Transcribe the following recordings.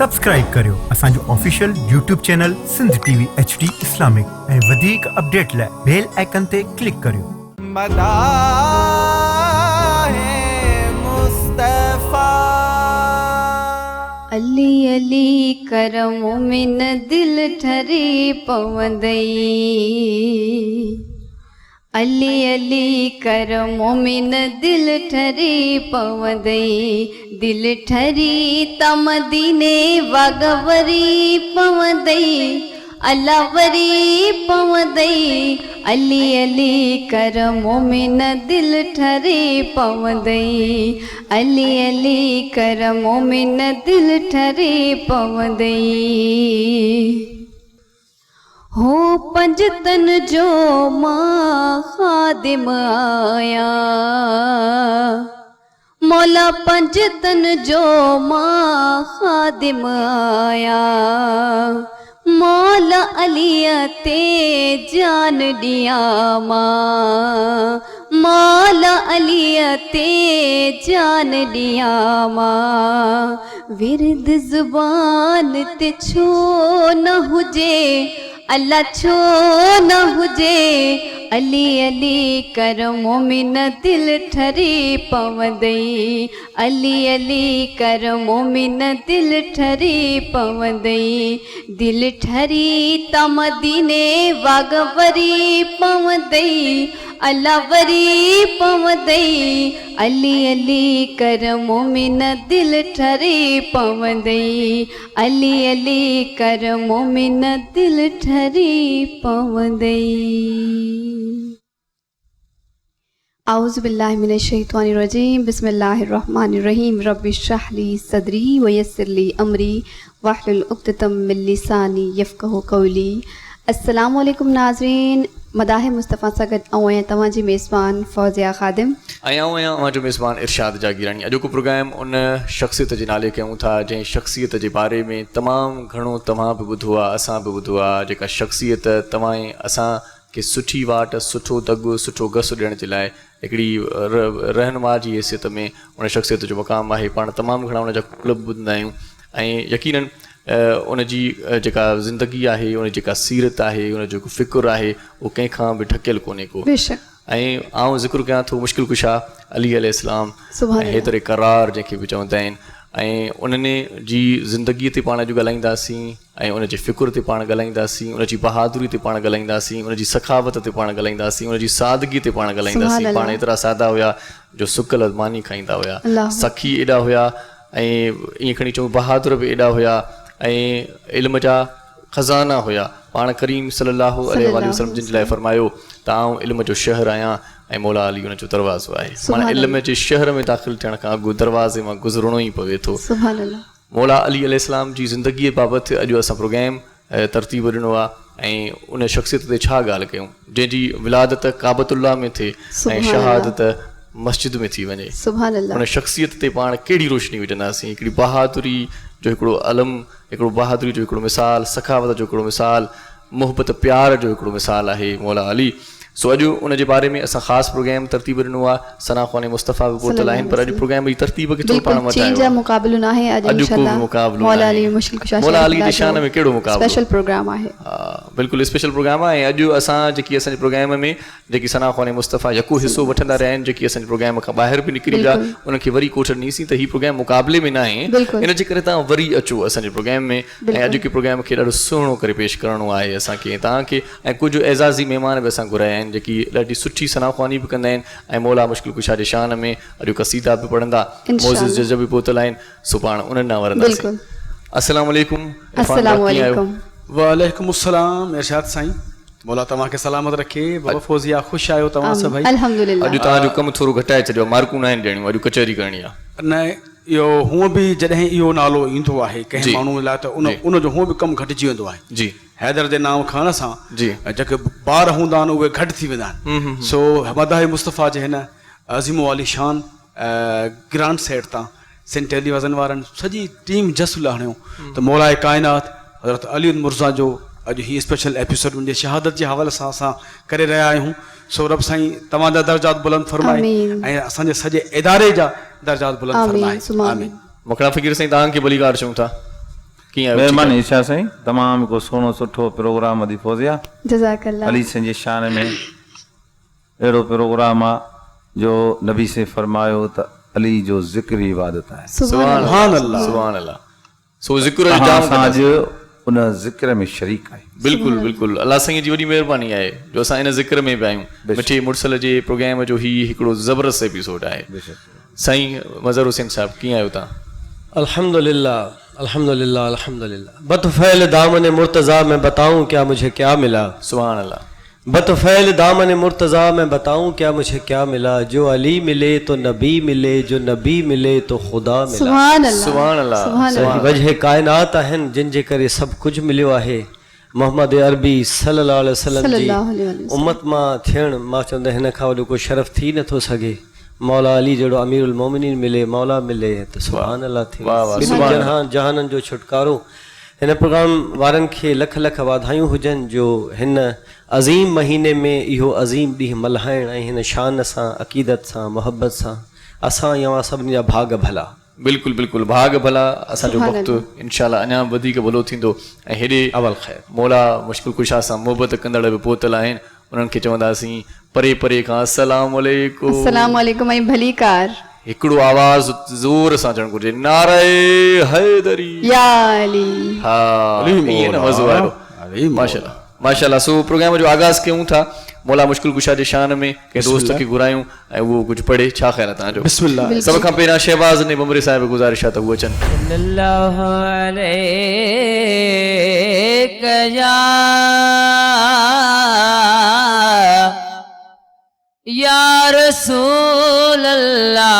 Subscribe करियो असांजो official YouTube channel Sindh TV HD Islamic ऐं वधीक अपडेट लाइ बेल आइकन ते क्लिक करियो। अली अली करम मिन दिल ठरी पवंदई, अली अली करम मिन दिल ठरी पवंदई, दिल ठरी त मदीने वागवरी पवंदई, अल्लाह वरी पवंदई, अली अली करम मिन दिल ठरी पवंदई, अली अली करम मिन दिल ठरी पवंदई। हो पंजतन जो मां खादिम आया, मौला पंजतन जो मां खादिम आया, मौला अलीअ ते जान दिया मां, मौला अलीअ ते जान दिया मां, विरद ज़ुबान ते छो न हुजे, अल्लाह छो न हुजे, अली अली करम मिन दिल ठरी पवंदई, अली अली करम मिन दिल ठरी पवंदई, दिल ठरी त मदीने वागवरी पवंदई, अल्लाह वरी पवंदई, अली अली करम मिन दिल ठरी पवंदई, अली अली करम मिन दिल ठरी पवंदई। औज़ु बिल्लाहि मिनश शैतानिर रजीम, बिस्मिल्लाहिर रहमानिर रहीम, रब्बि इश्रह ली सदरी व यस्सिर ली अमरी वहलुल उक़दतम मिन लिसानी यफ़क़हू क़ौली। अस्सलामु अलैकुम नाज़रीन, मदाह मुस्तफ़ा सां गॾु आऊं तव्हांजी मेज़बान फ़ौज़िया ख़ादिम आहियां जो मेज़बान इरशाद जागीरानी। अॼोको प्रोग्राम उन शख़्सियत जे नाले कयूं था जंहिं शख़्सियत जे बारे में तमामु घणो तव्हां बि ॿुधो आहे, असां बि ॿुधो आहे, जेका शख़्सियत तव्हां असांखे सुठी वाट, सुठो दॻु, सुठो घसु ॾियण जे लाइ हिकिड़ी रहनुमा जी हैसियत में उन शख़्सियत जो मक़ाम आहे। पाण तमामु घणा उन जा क्लब ॿुधंदा आहियूं ऐं यकीनन उन जी जेका ज़िंदगी आहे, उन जेका सीरत आहे, उन जो फ़िकुरु आहे, उहो कंहिंखां बि ढकियल कोन्हे को। ऐं आउं ज़िक्र कयां थो मुश्किल कुशा अली अलैहिस्सलाम, हेतिरे करार जंहिंखे बि चवंदा आहिनि, ऐं उन्हनि जी ज़िंदगीअ ते पाण अॼु ॻाल्हाईंदासीं ऐं उन जे फ़िकुर ते पाण ॻाल्हाईंदासीं, उन जी बहादुरी ते पाण ॻाल्हाईंदासीं, उन जी सखावत ते पाण ॻाल्हाईंदासीं, उन जी सादगी ते पाण ॻाल्हाईंदासीं। पाण एतिरा सादा हुया जो सुकल मानी खाईंदा हुया, सखी एॾा हुया ऐं ईअं खणी चऊं बहादुर बि एॾा हुया ऐं इल्म जा ख़ज़ाना हुया। पाण करीम सल्लल्लाहु अलैहि वसल्लम जिन जे लाइ फरमायो त आउं इल्म जो शहर आहियां ऐं मौला अली उन जो दरवाज़ो आहे। माना इल्म जे शहर में दाख़िल थियण खां अॻु दरवाज़े मां गुज़रणो ई पवे थो। मौला अली अलैहिस्सलाम जी ज़िंदगीअ बाबति अॼु असां प्रोग्राम तरतीब ॾिनो आहे ऐं उन शख़्सियत ते छा ॻाल्हि कयूं जंहिंजी विलादत काबतुल्लाह में थिए ऐं शहादत मस्जिद में थी वञे। उन शख़्सियत ते पाण कहिड़ी रोशनी विझंदासीं? हिकिड़ी बहादुरी जो हिकिड़ो अलम, हिकिड़ो बहादुरी जो हिकिड़ो मिसाल, सखावत जो हिकिड़ो मिसाल, मोहबत प्यार जो हिकिड़ो मिसाल आहे मौला अली। सो अॼु उन जे बारे में असां ख़ासि प्रोग्राम तरतीब ॾिनो आहे। सना ख़ान मुस्तफ़ा बि पहुतल आहिनि, पर अॼु प्रोग्राम जी तरतीब खे थोरो पाण वधायो। मौला अली जी शान में कहिड़ो मुक़ाबिलो, स्पेशल प्रोग्राम आहे। बिल्कुलु स्पेशल प्रोग्राम आहे। ऐं अॼु असां जेकी असांजे प्रोग्राम में जेकी सना ख़ान मुस्तफ़ा यको हिसो वठंदा रहिया आहिनि, जेकी असांजे प्रोग्राम खां ॿाहिरि बि निकिरी विया, उनखे वरी कोठड़ीसीं त हीउ प्रोग्राम मुक़ाबले में न आहे, इन जे करे तव्हां वरी अचो असांजे प्रोग्राम में ऐं अॼु के प्रोग्राम खे ॾाढो सुहिणो करे पेश करिणो आहे असांखे तव्हांखे। ऐं कुझु एज़ाज़ी महिमान बि असां घुराया आहिनि जेकी ॾाढी सुठी सनाख़्वानी बि कंदा आहिनि ऐं मौला मुश्किल कुशा जे शान में अॼु क़सीदा बि पढ़ंदा, मोज़िज़ जज बि पहुतल आहिनि। सो पाण उन्हनि ॾांहुं वरंदासीं। अस्सलाम वालेकुम। वालेकुम अस्सलाम इरशाद साईं, मौला तव्हांखे सलामत रखे। बाबा फ़ौज़िया ख़ुशि आहियो तव्हां सभई? अल्हम्दुलिल्लाह। अॼु तव्हांजो कमु थोरो घटाए छॾियो, मार्कूं न आहिनि ॾियणियूं, अॼु कचहरी करणी आहे। न इहो हूअं बि जॾहिं इहो नालो ईंदो आहे कंहिं माण्हू लाइ त उन जो हूअं बि कमु घटिजी वेंदो आहे जी। हैदर जे नाम खणण सां जी जेके ॿार हूंदा आहिनि उहे घटि थी वेंदा आहिनि। सो मदाह मुस्तफ़ा जे हिन अज़ीम वाली शान ग्रांड सेट तां सिंध टेलीविज़न वारनि सॼी टीम जस लाहिणियो त मौलाए काइनात हज़रत अली मुर्ज़ा जो अॼु हीअ स्पेशल एपिसोड मुंहिंजे शहादत जे हवाले सां असां करे रहिया आहियूं। सो रब साईं तव्हांजा दर्जात बुलंद फरमाए ऐं असांजे सॼे इदारे जा दर्जात बुलंद फरमाए। आमीन। मुखड़ा फ़कीर साईं तव्हांखे भली ॻाल्हि चऊं था। कीअं महिरबानी इच्छा साईं, तमामु हिकु सुहिणो सुठो प्रोग्राम अदी फोज़िया जज़ाकल्लाह। अली साईं जे शान में अहिड़ो प्रोग्राम आहे जो नबी से फरमायो त अली जो ज़िक्र ई इबादत आहे। सुभान अल्लाह, सुभान अल्लाह। सो ज़िक्र तव्हां जाम असां अॼु उन ज़िक्र में शरीक आहियूं। बिल्कुलु बिल्कुलु, अल्लाह साईं जी वॾी महिरबानी आहे जो असां इन ज़िक्र में बि आहियूं। मिठी मुर्सल जे प्रोग्राम जो ही हिकिड़ो ज़बरदस्त एपिसोड आहे। साईं मज़हर हुसैन साहब, कीअं आहियो तव्हां? अल्हम्दुलिल्लाह अल्हम्दुलिल्लाह अल्हम्दुलिल्लाह। बतफ़ैल दामन मुर्तज़ा में बताऊं क्या मुझे क्या मिला। सुभान अल्लाह। बतफ़ैल दामन मुर्तज़ा में बताऊं क्या मुझे क्या मिला। जो अली मिले तो नबी मिले, जो नबी मिले तो खुदा मिला। सुभान अल्लाह, सुभान अल्लाह। सुभान अल्लाह। वजह कायनात आहिनि जिन जे करे सभु कुझु मिलियो आहे। मोहम्मद अरबी सल्लल्लाहु अलैहि वसल्लम सल्लल्लाहु अलैहि जी वसल्लम। उम्मत मां थियणु मां चवंदा हिन खां वॾो को शरफ़ थी नथो सघे। मौला अली जहिड़ो अमीरुल मोमिनीन मिले, मौला मिले त सुभान अल्लाह थी। ॿिनि जहाननि जो छुटकारो। हिन प्रोग्राम वारनि खे लख लख वाधायूं हुजनि जो हिन अज़ीम महीने में इहो अज़ीम ॾींहुं मल्हाइण ऐं हिन शान सां, अक़ीदत सां, मोहब्बत सां असां या सभिनी जा भाग भला। बिल्कुलु बिल्कुलु, भाग भला। असांजो वक़्तु इंशाअल्लाह अञा वधीक भलो थींदो ऐं हेॾे अवल ख़ैर मौला मुश्किल कुशा सां मोहबत कंदड़ बि पहुतल आहिनि। उन्हनि खे चवंदासीं परे परे खां अस्सलाम वालेकुम। अस्सलाम वालेकुम ऐं भली कार। हिकिड़ो आवाज़ ज़ोर सां अचणु घुरिजे, नारे हैदरी या अली। हा, ईअं न मज़ो आयो। माशाअल्लाह माशाअल्लाह। सो प्रोग्राम जो आगाज़ कयूं था मौला मुश्किल कुशा जे शान में। कंहिं दोस्त खे घुरायूं ऐं उहो कुझु पढ़े। छा ख़्यालु आहे तव्हांजो? बिस्मिल्लाह। सभ खां पहिरियां शहबाज़ ने बमरे साहिब गुज़ारिश आहे त उहो अचनि। सल्लल्लाहु अलैहि या रसूल अल्लाह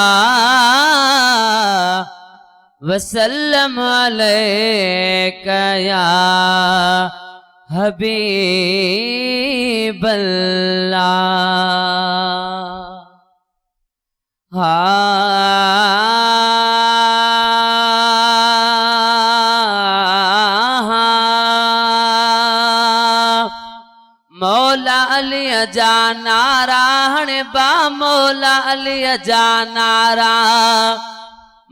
वसल्लम अलैका या हबीब अल्लाह। मौला अली जा नारा हणे बा, मौला अली जा नारा,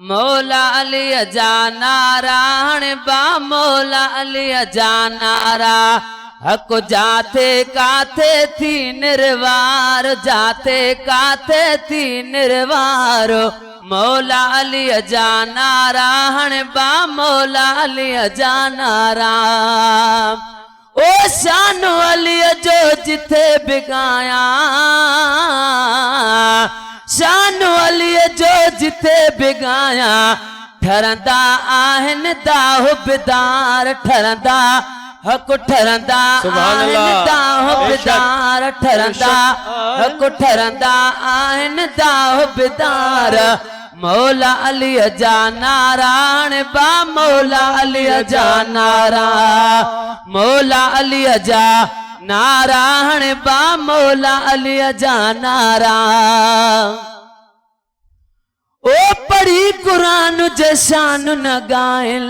मौला अली जा नारा हणे बा, मौला अली जा नारा। हक जाते काथे थी निर्वार, जाते काथे थी निर्वार। मौला अली जा नारा हणे बा, मौला अली जा नारा। ओ शान अली जो जिथे बिगाया, शान अली जो जिथे बिगाया। ठरंदा आहिनि दाहुबदार, ठरंदा हक ठरंदा आहिनि दाहुबदार, ठरंदा हक ठरंदा आहिनि दाहुबदार। मौला अली जा नारा हणे बा, मौला अली जा नारा, मौला अली जा नारा हणे बा, मौला अली जा नारा। ओ पढ़ी कुरान जे शान न गाइल,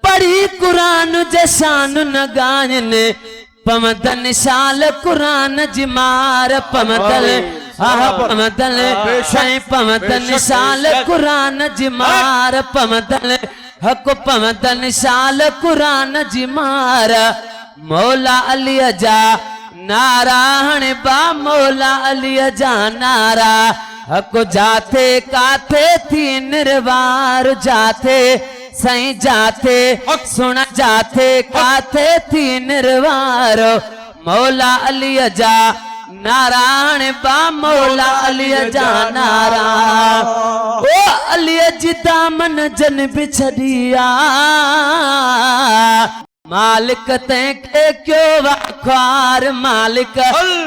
पढ़ी कुरान जे शान न गाइल। पमदन शाल कुरान जी मार, पमदल पमदल साईं पमदन शाल कुरान जी मार, पमदल हक पमदन शाल कुरान जी मार। मौला अली जा नारा हणे बा, मौला अली जा नारा। हक जाते काथे थी निर्वार, जाते साईं जाते सुन, जाते काथे थी निर्वार। मौला अली जा नारा हणे बा, मौला अली जा नारा। ओ अली जी दामन जन बिछड़िया, मालिक तंहिंखे क्यों वाख्वार, मालिक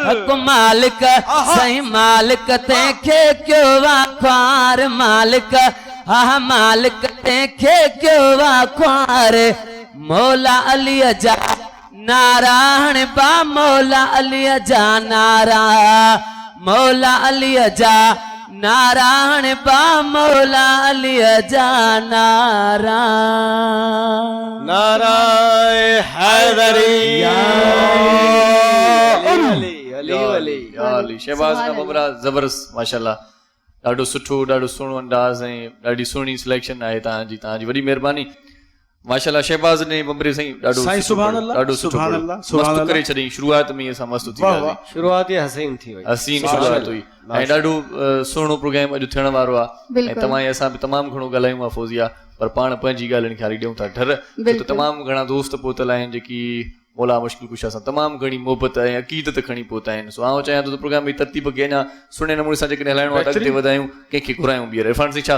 हक मालिक साईं मालिक तंहिंखे क्यों वाख्वार, मालिक हा मालिक तंहिंखे क्यों वाख्वार। मौला अली जा नारा हणे बा, मौला अली जा नारा, मौला अली जा नारा हणे बा, मौला अली जा नारा। नाराए हैदरी या अली अली अली शहबाज का बमरा जबरदस्त माशाल्लाह। ॾाढो सुठो, ॾाढो सुहिणो अंदाज़ ऐं ॾाढी सुहिणी सिलेक्शन आहे तव्हांजी वॾी महिरबानी। माशाल्लाह शहबाज़ ने बम्बरे साईं ॾाढो ॾाढो सुठो मस्तु करे छॾियईं। शुरूआत में असां मस्तु थी वियासीं, शुरूआत ई हसीन थी वई, हसीन शुरूआत हुई ऐं ॾाढो सुहिणो प्रोग्राम अॼु थियण वारो आहे। ऐं तव्हां असां बि तमामु घणो ॻाल्हायूं आहे फौज़िया, पर पाण पंहिंजी ॻाल्हियुनि खे हाली ॾियूं था ढर। त तमामु घणा दोस्त पहुतल आहिनि जेकी मौला मुश्किल कुशा सां तमामु घणी मोहबत ऐं अक़ीदत खणी पहुता आहिनि। सो आउं चाहियां थो त प्रोग्राम जी तरतीब खे अञा सुहिणे नमूने सां जेकॾहिं हलाइणो आहे त अॻिते वधायूं, कंहिंखे घुरायूं ॿीहर। इरफान साईं छा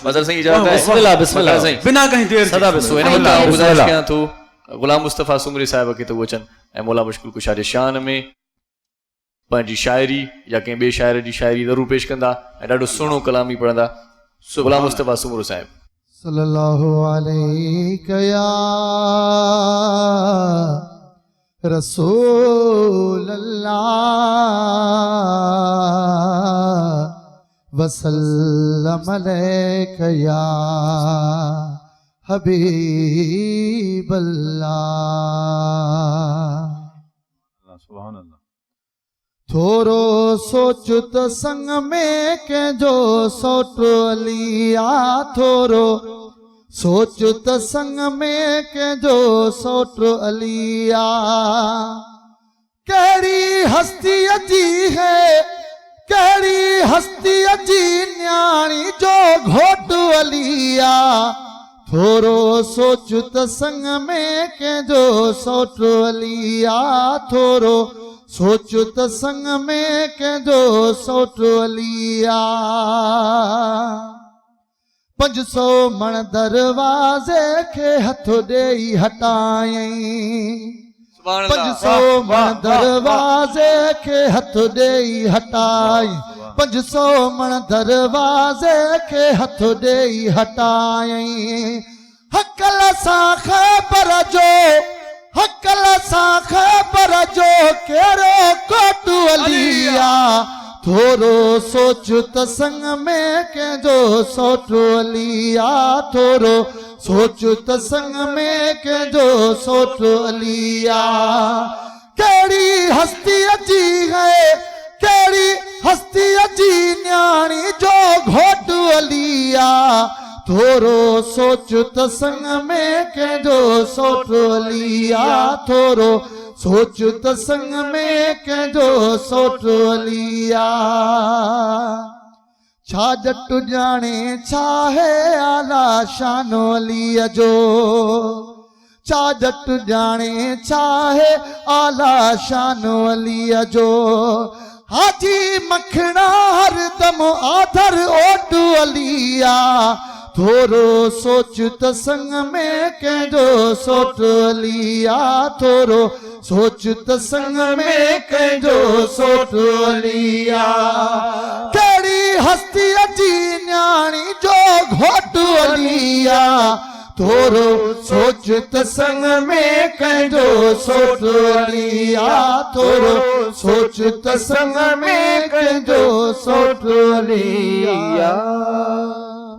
मज़र साईं इजाज़त आहे? बिस्मिल्लाह बिस्मिल्लाह साईं, बिना कहीं देर सदा बिस्मिल्लाह। गुज़ारिश कयां थो ग़ुलाम मुस्तफ़ा सुमरी साहिब खे त उहो अचनि ऐं मौला मुश्किल कुशा जे शान में पंहिंजी शाइरी या कंहिं ॿिए शाइर जी शाइरी ज़रूरु पेश कंदा ऐं ॾाढो सुहिणो कलामी पढ़ंदा। ग़ुलाम मुस्तफ़ा सुमरो साहिब। सल्लल्लाहु अलैहि या रसूल अल्लाह वसल्लम अलैका या हबीब अल्लाह। सुभान अल्लाह। थोरो सोच त संग में कंहिंजो सोट अलिया, थोरो सोच त संग में कंहिंजो सोट अलिया। कहिड़ी हस्तीअ जी है, कहिड़ी हस्तीअ जी न्याणी जो घोट अलिया। थोरो सोच त संग में कंहिंजो सोट अलिया, थोरो सोच त संग में कंहिंजो सोट अलिया। 500 मण दरवाज़े खे हथ ॾेई हटायईं, 500 मण दरवाज़े खे हथ ॾेई हटायईं, 500 मण दरवाज़े खे हथ ॾेई हटायईं। हकल सां ख़बर जो, हकल सां ख़बर जो कहिड़ो कोट अलिया। थोरो सोच त संग में कंहिंजो सोट अलिया, थोरो सोच त संग में कंहिंजो सोट अलिया। कहिड़ी हस्तीअ जी है, कहिड़ी हस्तीअ जी न्याणी जो घोट अलिया। थोरो सोच त संग में कंहिंजो सोट अलिया, थोरो सोच त संग में कंहिंजो सोट अलिया। छा जट ॼाणे छा है आला शानो अलीअ जो, छा जट ॼाणे छा है आला शानो अलीअ जो। हाजी मखणा हरदम आधर ओट अलिया। थोरो सोच त संग में कंहिंजो सोट अलिया, थोरो सोच त संग में कंहिंजो सोट अलिया। कहिड़ी हस्तीअ जी न्याणी जो घोट अलिया। थोरो सोच त संग में कंहिंजो सोट अलिया, थोरो सोच त संग में कंहिंजो सोट अलिया।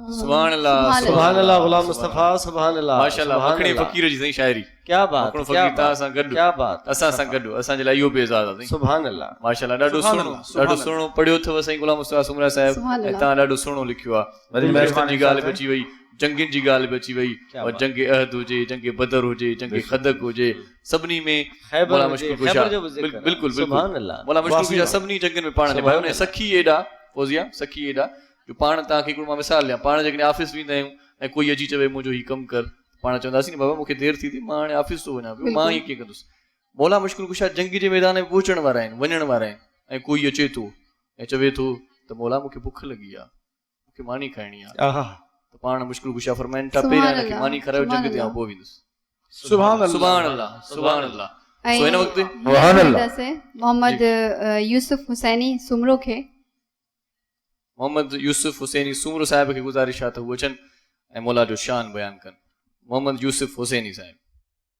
सुभान अल्लाह, सुभान अल्लाह। ग़ुलाम मुस्तफ़ा सुभान अल्लाह, माशाल्लाह। मखणी फ़कीर जी साईं शाइरी, क्या बात, मखणो फ़कीर तव्हां सां गॾु, क्या बात, असां सां गॾु, असांजे लाइ इहो बि एज़ाज़ आहे। सुभान अल्लाह, माशाल्लाह। ॾाढो सुहिणो पढ़ियो अथव साईं ग़ुलाम मुस्तफ़ा सुमरा साहिब, ऐं तव्हां ॾाढो सुहिणो लिखियो आहे। रिश्तनि जी ॻाल्हि बि अची वई, जंगियुनि जी ॻाल्हि बि अची वई, और जंग अहद हुजे, जंग बदर हुजे, जंग खदक हुजे, सभिनी में मौला मुश्किल कुशा बिल्कुलु मौला मुश्किल कुशा सभिनी जंगनि में पाण निभायो। ऐं सखी एॾा फौज़िया, सखी एॾा जो पाण तव्हांखे हिकिड़ो मां मिसाल ॾियां, पाण जेकॾहिं ऑफिस वेंदा आहियूं ऐं कोई अची चवे मुंहिंजो हीउ कमु कर, पाण चवंदासीं न बाबा मूंखे देरि थी थी, मां हाणे ऑफिस थो वञा पियो, मां हीअं कीअं कंदुसि। मौला मुश्किल कुशा जंग जे मैदान में पहुचण वारा आहिनि, वञण वारा आहिनि, ऐं कोई अचे थो ऐं चवे थो त मौला मूंखे बुख लॻी आहे, मूंखे मानी खाइणी आहे, त पाण मुश्किल कुशा फरमाइनि था पहिरियां हिनखे मानी खारायो, जंग ते पोइ वेंदुसि। सुभान अल्लाह, सुभान अल्लाह। सो हिन वक़्तु मोहम्मद यूसुफ हुसैनी सुमरो खे, मोहम्मद यूसुफ हुसैनी सुमरो साहिब खे गुज़ारिश आहे त हू अचनि ऐं मौला जो शान बयान कनि। मोहम्मद यूसुफ हुसैनी साहिब।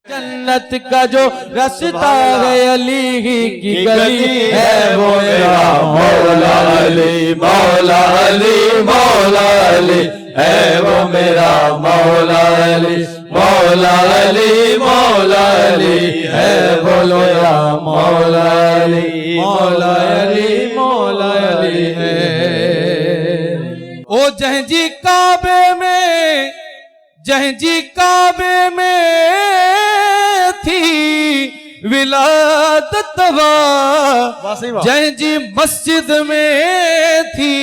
जन्नत का जो रास्ता है अली की गली है वो मेरा मौला अली, मौला अली, मौला अली है वो मेरा मौला अली, मौला अली, मौला अली है वो मेरा मौला अली, मौला अली, मौला अली है। जंहिंजी काबे में थी विलादत वाह, जंहिंजी मस्जिद में थी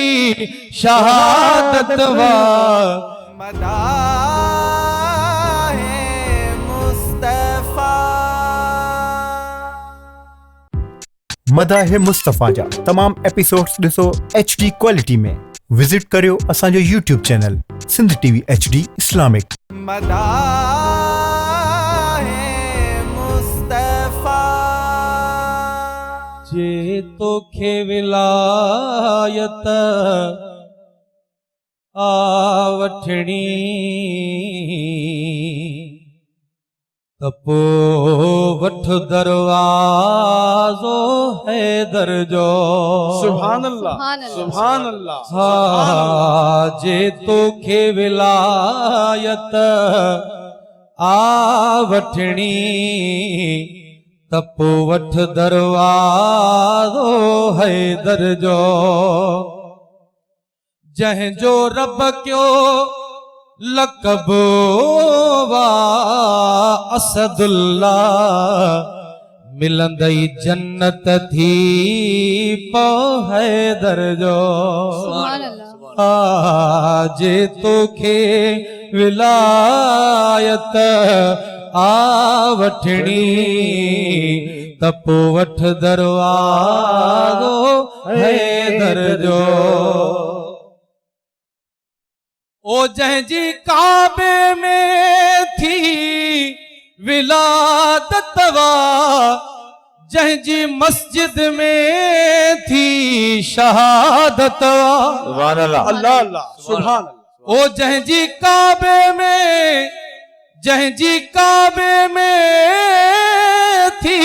शहादत वाह। मदाह मुस्तफ़ा जा तमाम एपिसोड्स ॾिसो HD क्वालिटी में। विजिट करियो असांजो YouTube channel Sindh TV HD Islamic. जे तोखे विलायत आ वठणी त पोइ वठ दरवाज़ो हैदर जो। सुभान अल्लाह, सुभान अल्लाह। हा जे तोखे विलायत आ वठणी त पोइ वठ दरवाज़ो हैदर जो। जंहिंजो रब कयो लक़ब वा असदुल्ला, मिलंदई जन्नत थी पो हैदर जो। जे तोखे विलायत आ वठणी त पोइ वठ दरवाज़ो हैदर जो। ओ जंहिंजी काबे में थी विलादत वाह, जंहिंजी मस्जिद में थी शहादत वाह। सुभान अल्लाह, अल्लाह अल्लाह, सुभान अल्लाह। ओ जंहिंजी काबे में थी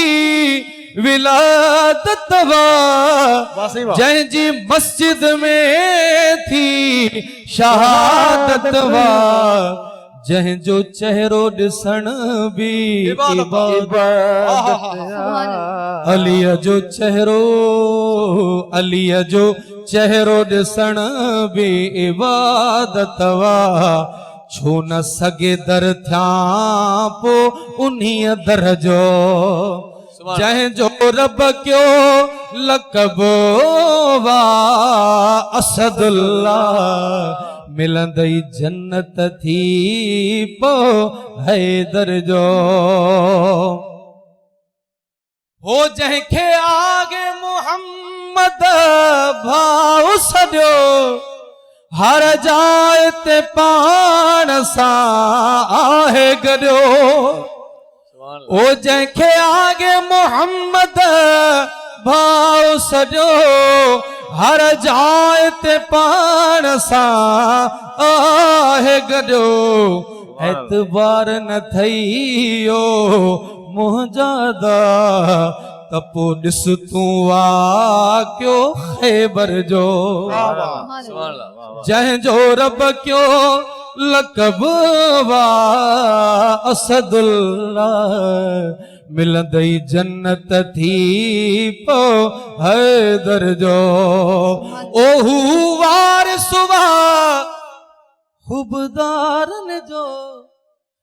विलादत वाह, जंहिंजी मस्जिद में थी शहादत वाह। जंहिंजो चेहरो ॾिसण बि इबादत, अलीअ जो चेहरो ॾिसण बि इबादत वाह। छो न सगे दर थियां पो उन्हीअ दर जो। जंहिंजो रब कयो लक़ब वा असदुल्ला, मिलंदई जन्नत थी पो हैदर जो। हो जंहिंखे आगे मुहम्मद भाउ सॼो, हर जाइ ते पाण सां आहे गॾियो। ओ जंहिंखे आगे मोहम्मद भाउ सॼो, हर जाइ ते पाण सां आहे गॾियो। एतबार न थईयो मुंहिंजा त पोइ ॾिस तूं वाकियो ख़ैबर जो। जंहिंजो रब कयो लक़ब वा असदुल्ला, मिलंदई जन्नत थी पो हैदर जो। ओहू वारिस वा हुबदारन जो,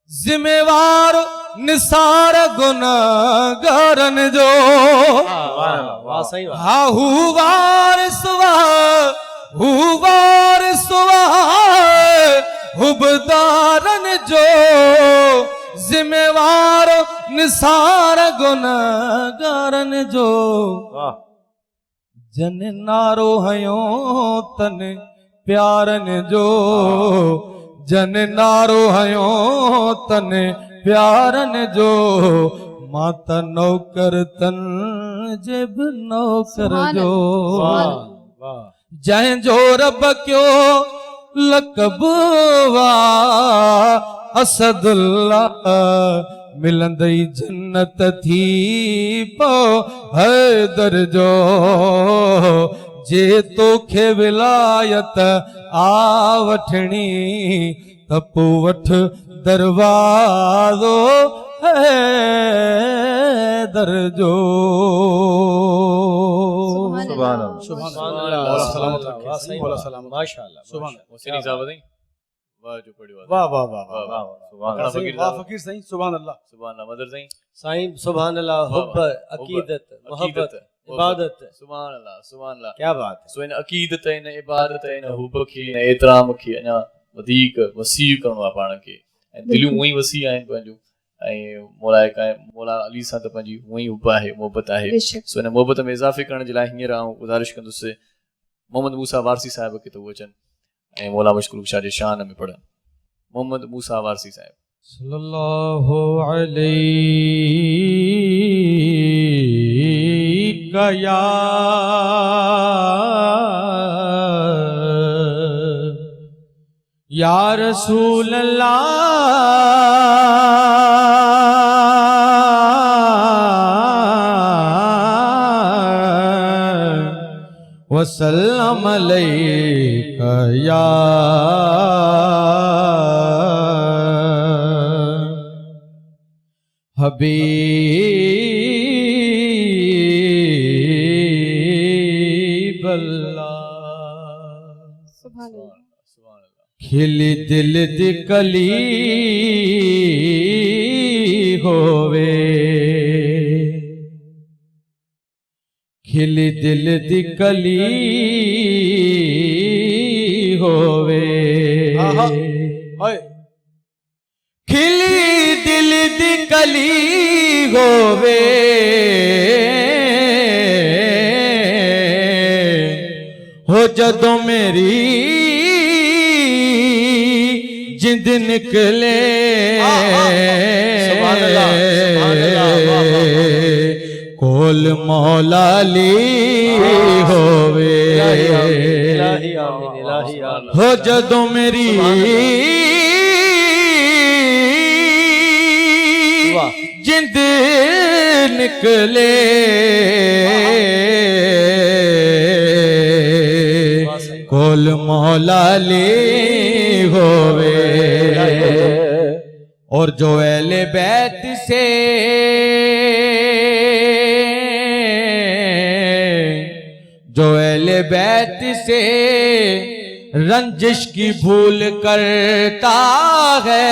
ज़िम्मेवार निसार गुनहगारन जो। हा हू वारिस वा हुबदारन जो, ज़िम्मेवार निसार गुनहगारन जो। जन नारो हयो तन प्यारन जो, जन नारो हयो तन प्यारन जो। मां त नौकर तन जे बि नौकर जो। जंहिंजो रब कयो लक़ब वा असदुल्ला, मिलंदई जन्नत थी पो हैदर जो। जे तोखे विलायत आ वठणी त पोइ वठ दरवाज़ो हैदर जो सुभान अल्लाह सुभान अल्लाह मौला सलामत रखे सही मौला सलामत माशाअल्लाह सुभान हुसैनी साहब नहीं वाह जो पढ़ी वाह वाह वाह वाह वाह सुभान अल्लाह सही वाह फकीर सही सुभान अल्लाह सुभान अल्लाह मदर सही साईं सुभान अल्लाह हुब अकीदत मोहब्बत इबादत सुभान अल्लाह क्या बात है। सो इन अकीदत इन इबादत इन हुब खे इन एतराम खे अञा वधीक वसी करणो आहे पाण खे ऐं दिलियूं उअं ई वसी आहिनि पंहिंजूं ऐं मौला अली सां त पंहिंजी उअं ई हुब आहे मोहबत आहे बेशक। सो इन मोहबत में इज़ाफ़े करण जे लाइ हींअर आउं गुज़ारिश कंदुसि मोहम्मद मूसा वारसी साहिब खे त उहो अचनि ऐं मौला मुश्किल शाह जे शान में पढ़नि। मोहम्मद मूसा वारसी साहिब सल्लल्लाहु अलैहि या रसूल अल्लाह वसल्लम अलैका या हबीब अल्लाह खिली दिल दी कली होवे खिली दिल दी कली होवे खिली दिल दी कली होवे हो जदों मेरी जिंद निकले कोल मौला अली होवे हो जदों मेरी जिंद निकले कोल मौला अली होवे और जो अहले बैत से रंजिश की भूल करता है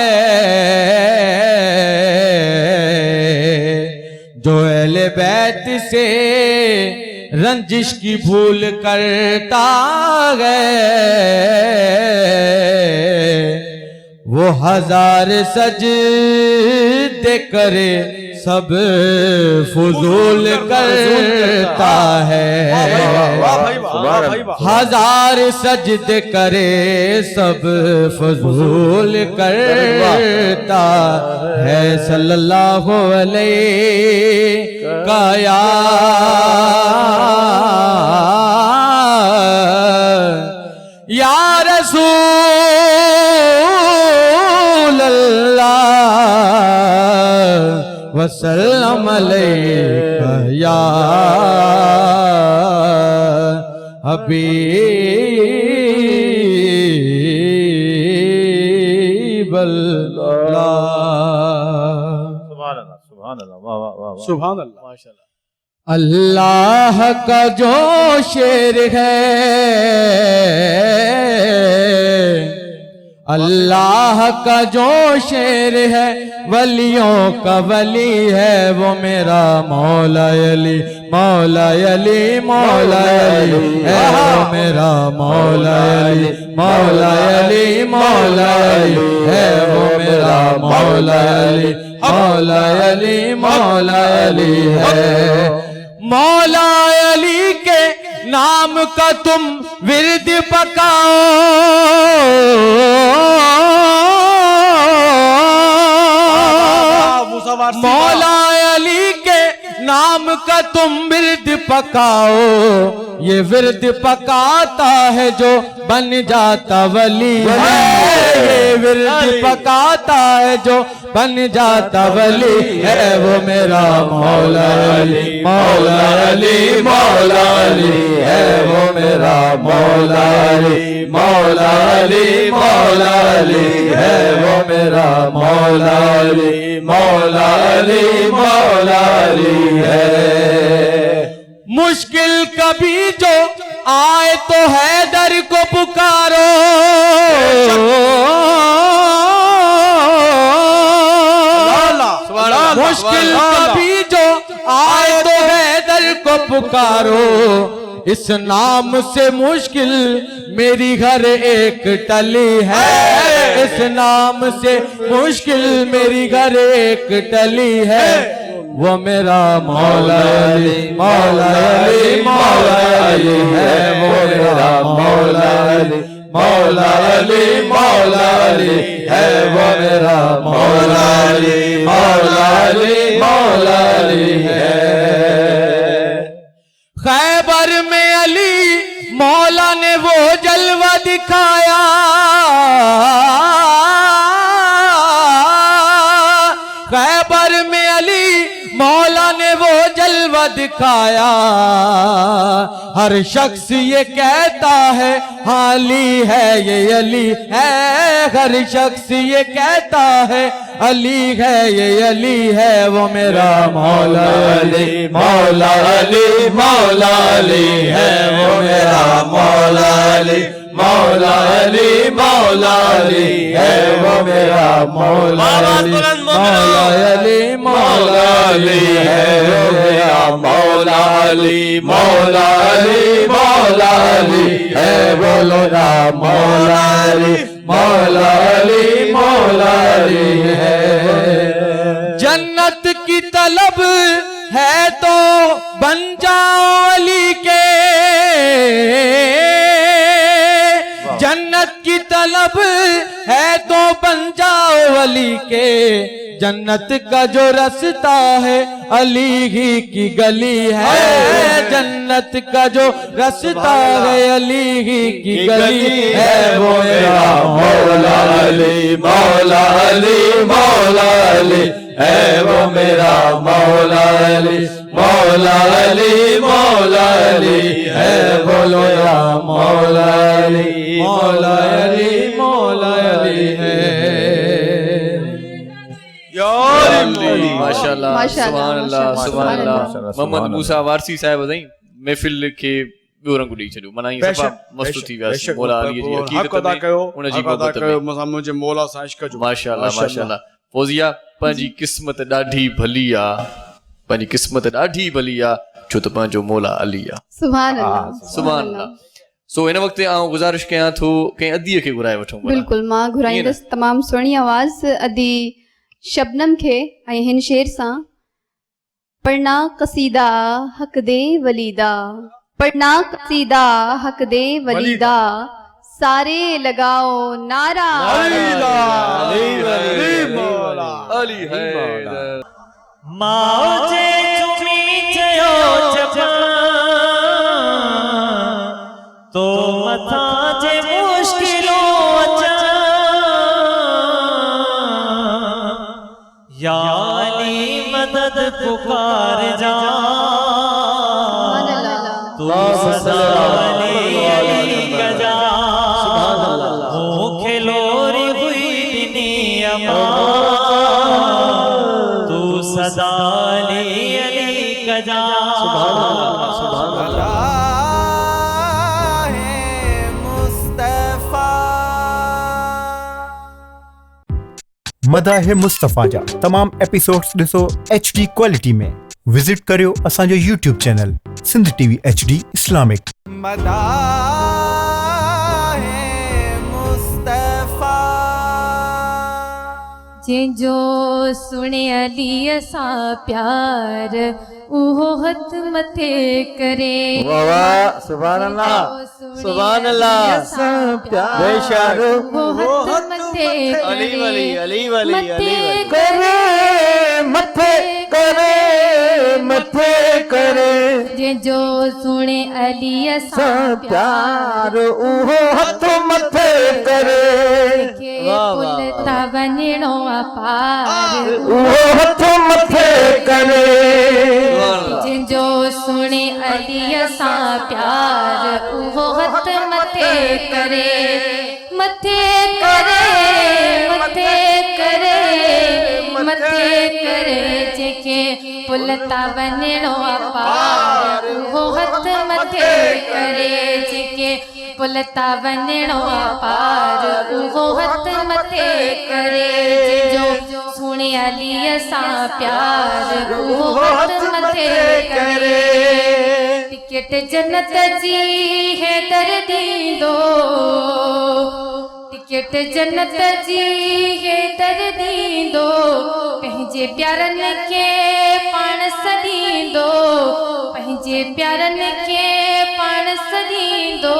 जो अहले बैत से रंजिश की भूल करता है वो हजार सजदे करे सब फजूल करता है हजार सजदे करे सब फजूल करता है सल्लल्लाहु अलैहि का या रसूल अल्लाह वसल्लम अलैका या हबीब अल्लाह सुभान अल्लाह सुभान अल्लाह वाह वाह वाह सुभान अल्लाह माशाल्लाह अल्लाह का जो शेर है अल्लाह का जो शेर है वलियों का वली है वो मेरा मौला अली मौला अली मौला अली है वो मेरा मौला अली मौला अली मौला अली है वो मेरा मौला अली मौला अली मौला अली है मौला अली के नाम का तुम विरद पकाओ मौला अली के नाम का तुम विरद पकाओ ये विरद पकाता है जो बन जाता वली है ये विरद पकाता है जो बन जाता वली है वो मेरा मौला अली, मौला अली, मौला अली है वो मेरा मौला अली, मौला अली, मौला अली है वो मेरा मौला अली, मौला अली, मौला अली है। मुश्किल कभी जो आए तो हैदर को पुकारो, मुश्किल कभी जो आए तो हैदर को पुकारो, इस नाम से मुश्किल मेरी हर एक टली है, इस नाम से मुश्किल मेरी हर एक टली है वो मेरा मौला अली, मौला अली, मौला अली है वो मेरा मौला अली, मौला अली, मौला अली है वो मेरा मौला अली, मौला अली, मौला अली है। खैबर में अली मौला ने वो जलवा दिखाया, खैबर में अली मौला ने वो जलवा दिखाया, हर शख्स ये कहता है अली है ये अली है, हर शख्स ये कहता है अली है ये अली है वो मेरा मौला अली, मौला अली, मौला अली है वो मेरा मौला अली, मौला अली, मौला अली है वो मेरा मौला अली, मौला अली, मौला अली है वो मेरा मौला अली, मौला अली, मौला अली है वो मेरा मौला अली, मौला अली, मौला अली है। जन्नत की तलब है तो बन जाओ अली के, जन्नत की तलब है तो बन जाओ अली के, जन्नत का जो रास्ता है अली ही की गली है, जन्नत का जो रास्ता है अली ही की गली है वो मेरा मौला अली, मौला अली, मौला अली है वो मेरा मौला अली, मौला अली, मौला अली है वो मेरा मौला अली, मौला अली, मौला अली है। माशाल्लाह, सुभान अल्लाह, सुभान अल्लाह। मोहम्मद मूसा वारसी साहिब ॿुधाई महफ़िल खे ॿियो रंग ॾेई छॾियो, माना हीअ सफ़ा मस्तु थी वियासीं मौला अलीअ जी हक़ीक़त में, उन जी मोहबत में। मुंहिंजे मौला सां इश्क जो माशाल्लाह, माशाल्लाह। फौजिया पंहिंजी क़िस्मत ॾाढी भली आहे, पंहिंजी क़िस्मत ॾाढी भली आहे छो त पंहिंजो मौला अली आहे। सुभान अल्लाह, सुभान अल्लाह। सो हिन वक़्तु आउं गुज़ारिश कयां थो कंहिं अदीअ खे घुराए वठूं। बिल्कुलु, मां घुराईंदसि तमामु सुहिणी आवाज़ अदी शबनम खे ऐं हिन शेर सां। पढ़ना कसीदा हक दे वलीदा, पढ़ना कसीदा हक दे वलीदा, सारे लगाओ नारा अली हैदर। माओजे चुमी चयो जपा तो मथा जे मुश्किलों अचा, या अली मदद पुकार जा, तू सदा अली अली गजा, वो खिलोरी हुई दुनिया तू सदा अली अली गजा। मदाह मुस्तफ़ा जा तमाम एपिसोड्स ॾिसो HD क्वालिटी में। विजिट करियो असांजो YouTube channel Sindh TV HD Islamic. जंहिंजो सुणे अलीअ सां प्यार उहो हथ मथे करे। वाह वाह, सुभान अल्लाह, सुभान अल्लाह। बेशक उहो हथ मथे अली वली, अली वली, अली वली करे, मथे करे, मथे करे। करे जंहिंजो सुणे अलीअ सां प्यार उहो हथ मथे करे खे पुल था वञिणो आहे पार उहो हथ मथे करे जंहिंजो सुणे अलीअ सां प्यार उहो हथ मथे करे मथे करे मथे करे मथे करे जंहिंखे पुल था वञिणो आहे पार उहो हथ मथे करे जंहिंखे पुल था वञिणो आहे पार उहो हथ मथे करे जंहिंजो सुणे अलीअ सां प्यार उहो हथ मथे करे टिकट जन्नत जी हैदर ॾींदो टिकट जन्नत जी हैदर ॾींदो पंहिंजे प्यारनि खे पाण सॾींदो पंहिंजे प्यारनि खे पाण सॾींदो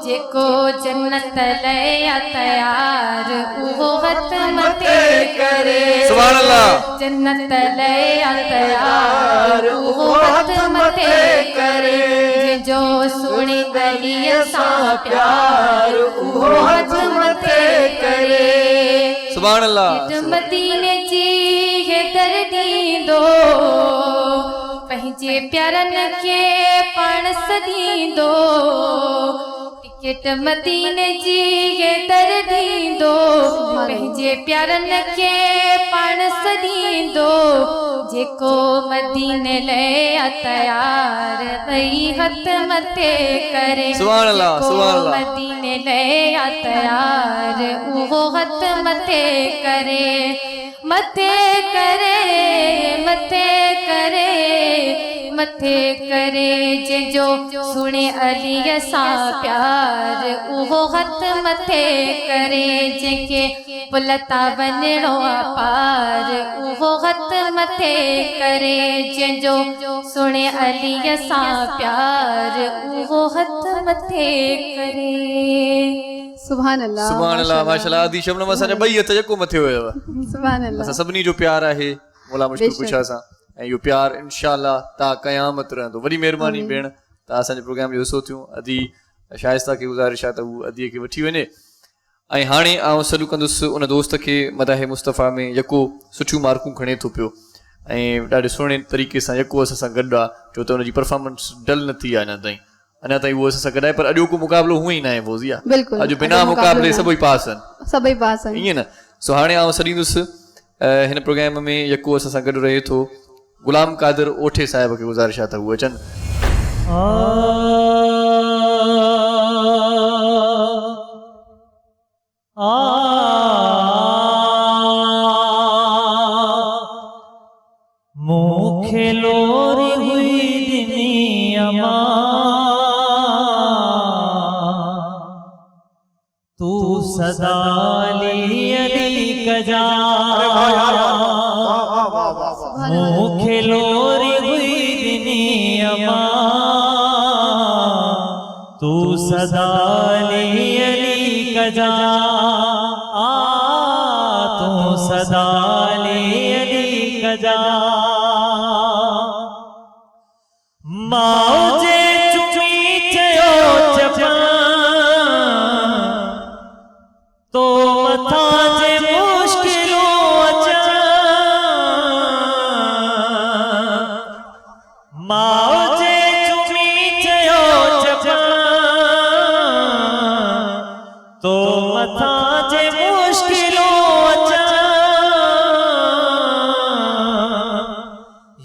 जेको जन्नत लाइ तयार उहो हथ मथे करे सुभान अल्लाह जन्नत लाइ तयार उहो हथ मथे करे जंहिंजो सुणे अलीअ सां प्यार उहो हथ मथे करे सुभान अल्लाह मदीने जी हैदर ॾींदो पंहिंजे प्यारनि खे पाण सॾींदो टिकट मदीने जी हैदर ॾींदो पंहिंजे प्यारनि खे पाण सॾींदो जेको मदीने लाइ तयार ॿई हथ मथे करे सुभान अल्लाह सुभान अल्लाह मदीने लाइ तयार उहो हथ मथे करे मथे करे मथे करे मथे करे जंहिंजो सुणे अलीअ सां प्यार उहो हथ मथे करे जंहिंखे पुल था वञिणो आहे पार उहो हथ मथे करे जंहिंजो सुणे अलीअ सां प्यार उहो हथ मथे करे सुभान अल्लाह सुभान अल्लाह माशाल्लाह आदि शबनम असांजा ॿई हथ जेको मथे हुयव सुभान अल्लाह असां सभिनी जो प्यार आहे मौला मुश्किल कुशा सां ऐं इहो प्यार इंशाअल्लाह ता क़यामत रहंदो वॾी महिरबानी भेण तव्हां असांजे प्रोग्राम जो हिसो थियूं अदी शाइस्ता खे गुज़ारिश आहे त हू अदीअ खे वठी वञे ऐं हाणे आउं सॾु कंदुसि उन दोस्त खे मदाहे मुस्तफ़ा में यको सुठियूं मार्कूं खणे थो पियो ऐं ॾाढे सुहिणे तरीक़े सां यको असां सां गॾु आहे छो त हुनजी परफॉर्मेंस डल न थी आहे अञा ताईं उहो असां सां गॾु आहे पर अॼोको मुक़ाबिलो हूअं ई न आहे फौज़िया अॼु बिना मुक़ाबिले सभई पास आहिनि ईअं न सो हाणे आउं सॾींदुसि हिन प्रोग्राम में यको असां सां गॾु रहे थो गुलाम कादिर ओठे साहिब खे गुज़ारिश आहे त हू अचनि मूंखे लोरी हुई दुनिया तू सदा अली कजा मूंखे लोरी हुई दुनिया तू सदा अली कजा तू सदा अली कजा माओ जे चुमी चयो चपा तो मथा जे मुश्किलों अचा माओ जे चुमी चयो चपा तो मथा जे मुश्किलों अचा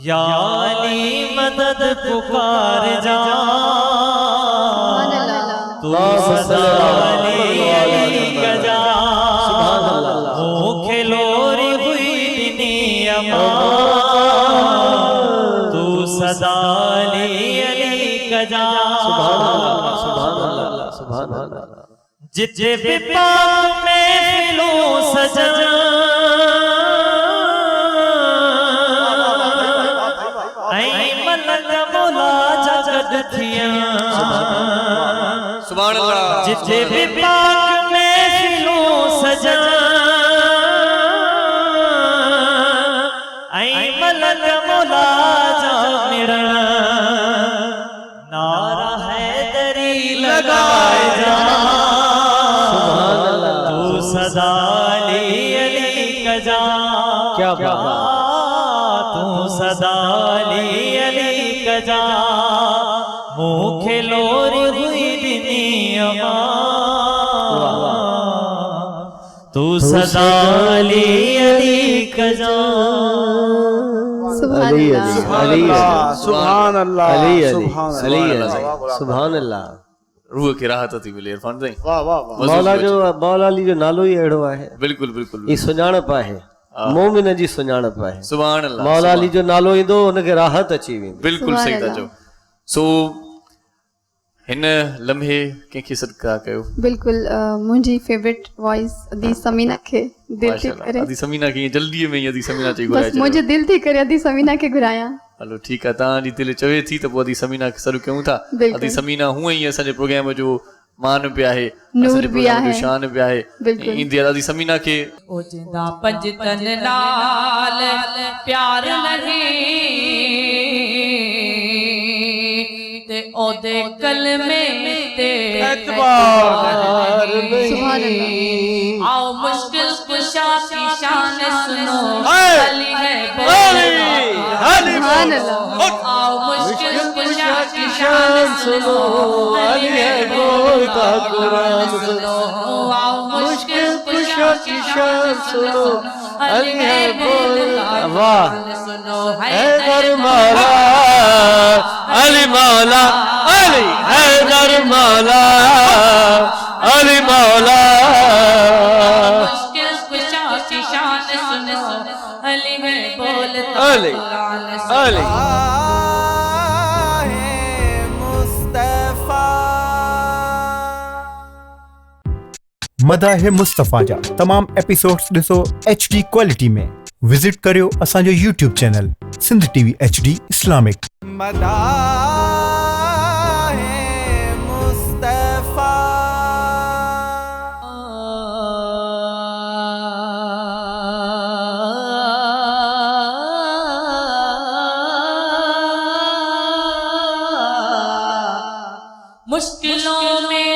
या अली मदद पुकार जा तू सदा अली कजा मूंखे लोरी हुई दुनिया तू सदा अली कजा जिथे भी पाक में फिलो सजा जिथे भी पाक में फिलो सजा ऐं मलक मौला जा मिरण कजा क्या बात तू सदा अली कजा मुखे लोरी हुई दुनिया तू सदा अली कजा सुभान अल्लाह सुभान अल्लाह रूह खे राहत थी मिले इरफान साईं। मौला अली जो नालो ई अहिड़ो आहे। बिल्कुलु बिल्कुलु ई सुञाणप आहे, मोमिन जी सुञाणप आहे। सुभान अल्लाह। मौला अली जो नालो ईंदो उनखे राहत अची वेंदी। बिल्कुलु सही था चओ। सो हिन लम्हे कंहिंखे सदका कयो? बिल्कुलु मुंहिंजी फेवरेट वॉइस अदी समीना खे दिल थी करे। अदी समीना खे जल्दी में अदी समीना चई बस मुंहिंजो दिल थी करे अदी समीना खे घुरायां। हलो ठीकु आहे, तव्हांजी दिलि चवे थी त पोइ अदी समीना खे सॾु कयूं था। अदी समीना हूअं ई असांजे प्रोग्राम जो मान बि आहे, नूर बि आहे, शान बि आहे। ईंदी अदी समीना खे ओजंदा पंज तन नाल प्यार नहीं ते ओदे कलमे ते एतबार नहीं। आओ मुश्किल कुशा की शान सुनो अली है सुभान अल्लाह। आओ मुश्किल कुशा की शान सुनो अली है बोलता कुरान सुनो। आओ मुश्किल कुशा की शान सुनो अली है बोलता कुरान सुनो। हैदर मौला अली मौला अली हैदर मौला अली मौला मुश्किल कुशा की शान सुनो अली है बोलता अली अली मदाह मुस्तफ़ा जा तमाम एपिसोड्स ॾिसो HD क्वालिटी में। विजिट करियो असांजो YouTube channel Sindh TV HD Islamic. मुश्किलों में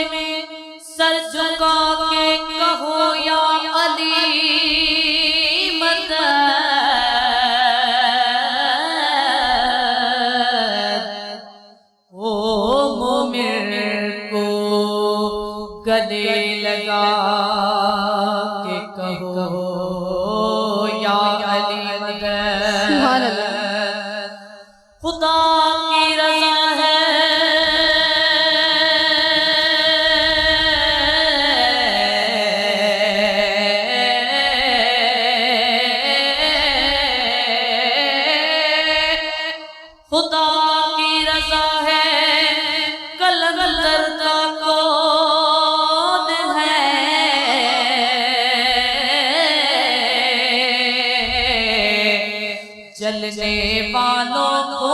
सर झुका के कहो या अली मदद। ओ मोमिन को गले लगा के कहो या अली मदद। खुदा की रज़ा है खुदा की रज़ा है कलंदर का कौन है। चलने वालों को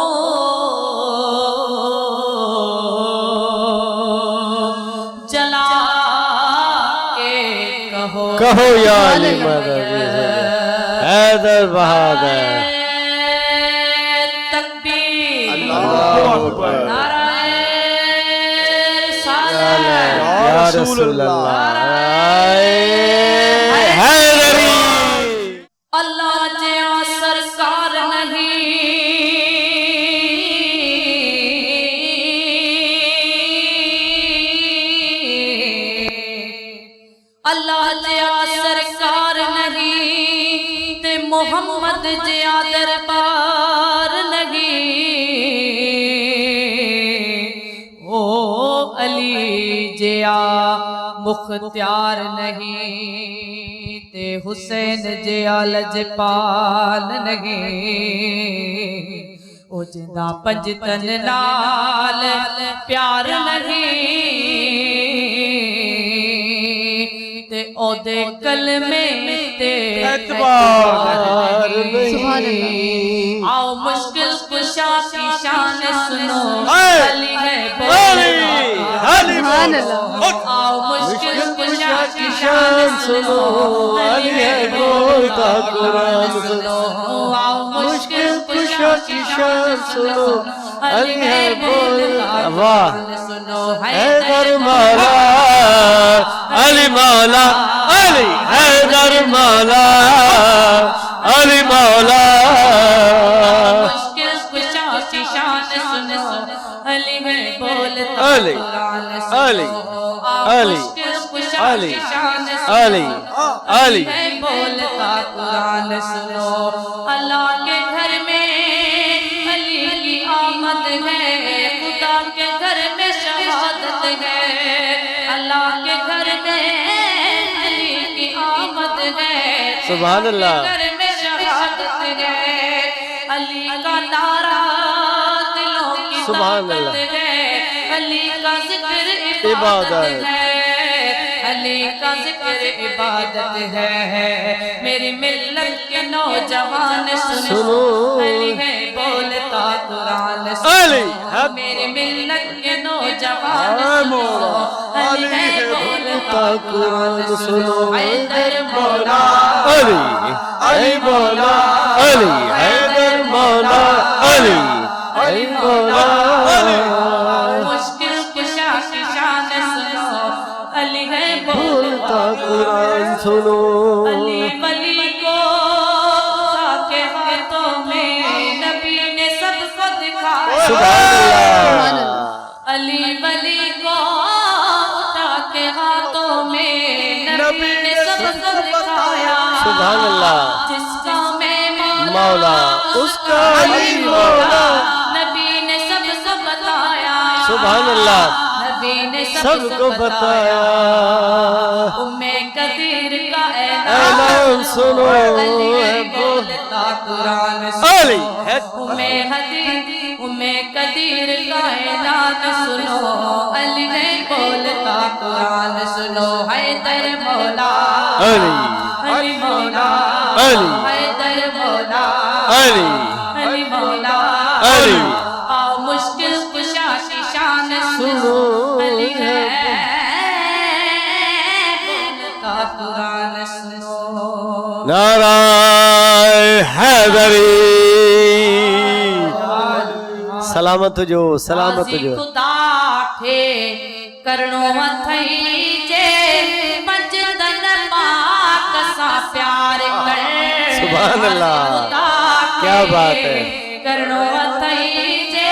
जला के कहो या अली मदद हैदर बहादुर। अल्लाह जिया सरकार नहीं अल्लाह जिया सरकार नहीं ते मोहम्मद जिया दरबार नहीं। ओ अली जिया मुख्तियार नहीं ते हुसैन जिया लजपाल नहीं। ओ जिंदा पंज तन नाल प्यार नहीं ते ओदे कलमे ते एतबार नहीं। आओ मुश्किल कुशा की शान सुनो अली है सुभान अल्लाह। आओ मुश्किल कुशा की शान सुनो अली है बोलता कुरान सुनो। आओ मुश्किल कुशा की शान सुनो, अली है बोलता वाह सुनो हैदर मौला, अली मौला, अली हैदर मौला, अली मौला। मुश्किल कुशा की शान सुनो, अली है बोलता अली अली अली अली अली अली है बोलता कुरान सुनो। अल्लाह के घर में अली की आमद है, खुदा के घर में शहादत है। अल्लाह के घर में अली की आमद है, सुभान अल्लाह। घर में शहादत है। अली का नारा दिलों की सुभान अल्लाह। ताकत है, अली का जिक्र इबादत इबादत है, अली का जिक्र इबादत है। मेरी मिल्लत के नौजवान सुनो, अली है बोलता कुरान सुनो। अली है मेरी मिल्लत के नौजवान सुनो, अली है बोलता कुरान सुनो। हैदर मौला, अली अली मौला, अली हैदर मौला, अली अली मौला। मुश्किल कुशा की शान सुनो, अली है बोलता कुरान सुनो। अली वली को के हाथों में नबी ने सबको दिखाया। अली वली को के हाथों में नबी ने सबको दिखाया। सुभान अल्लाह। जिसका मैं मौला उसका अली मौला, नबी ने सबको बताया। सुभान अल्लाह। नबी ने सबको बताया। उम्मे कदीर का ऐलान सुनो, बोलता कुरान अली है उम्मे कदीर का ऐलान सुनो, अली है बोलता कुरान सुनो। हैदर मौला, अली अली मौला, अली हैदर मौला, अली अली मौला, अली। आओ मुश्किल कुशा की शान सुनो, अली है बोलता कुरान सुनो। नाराय हैदरी, सलामत जो सलामत जो। खुदा थे करणो हथई जे पंज तन पाक सा प्यार कर। सुभान अल्लाह, क्या बात है। करणो हथई जे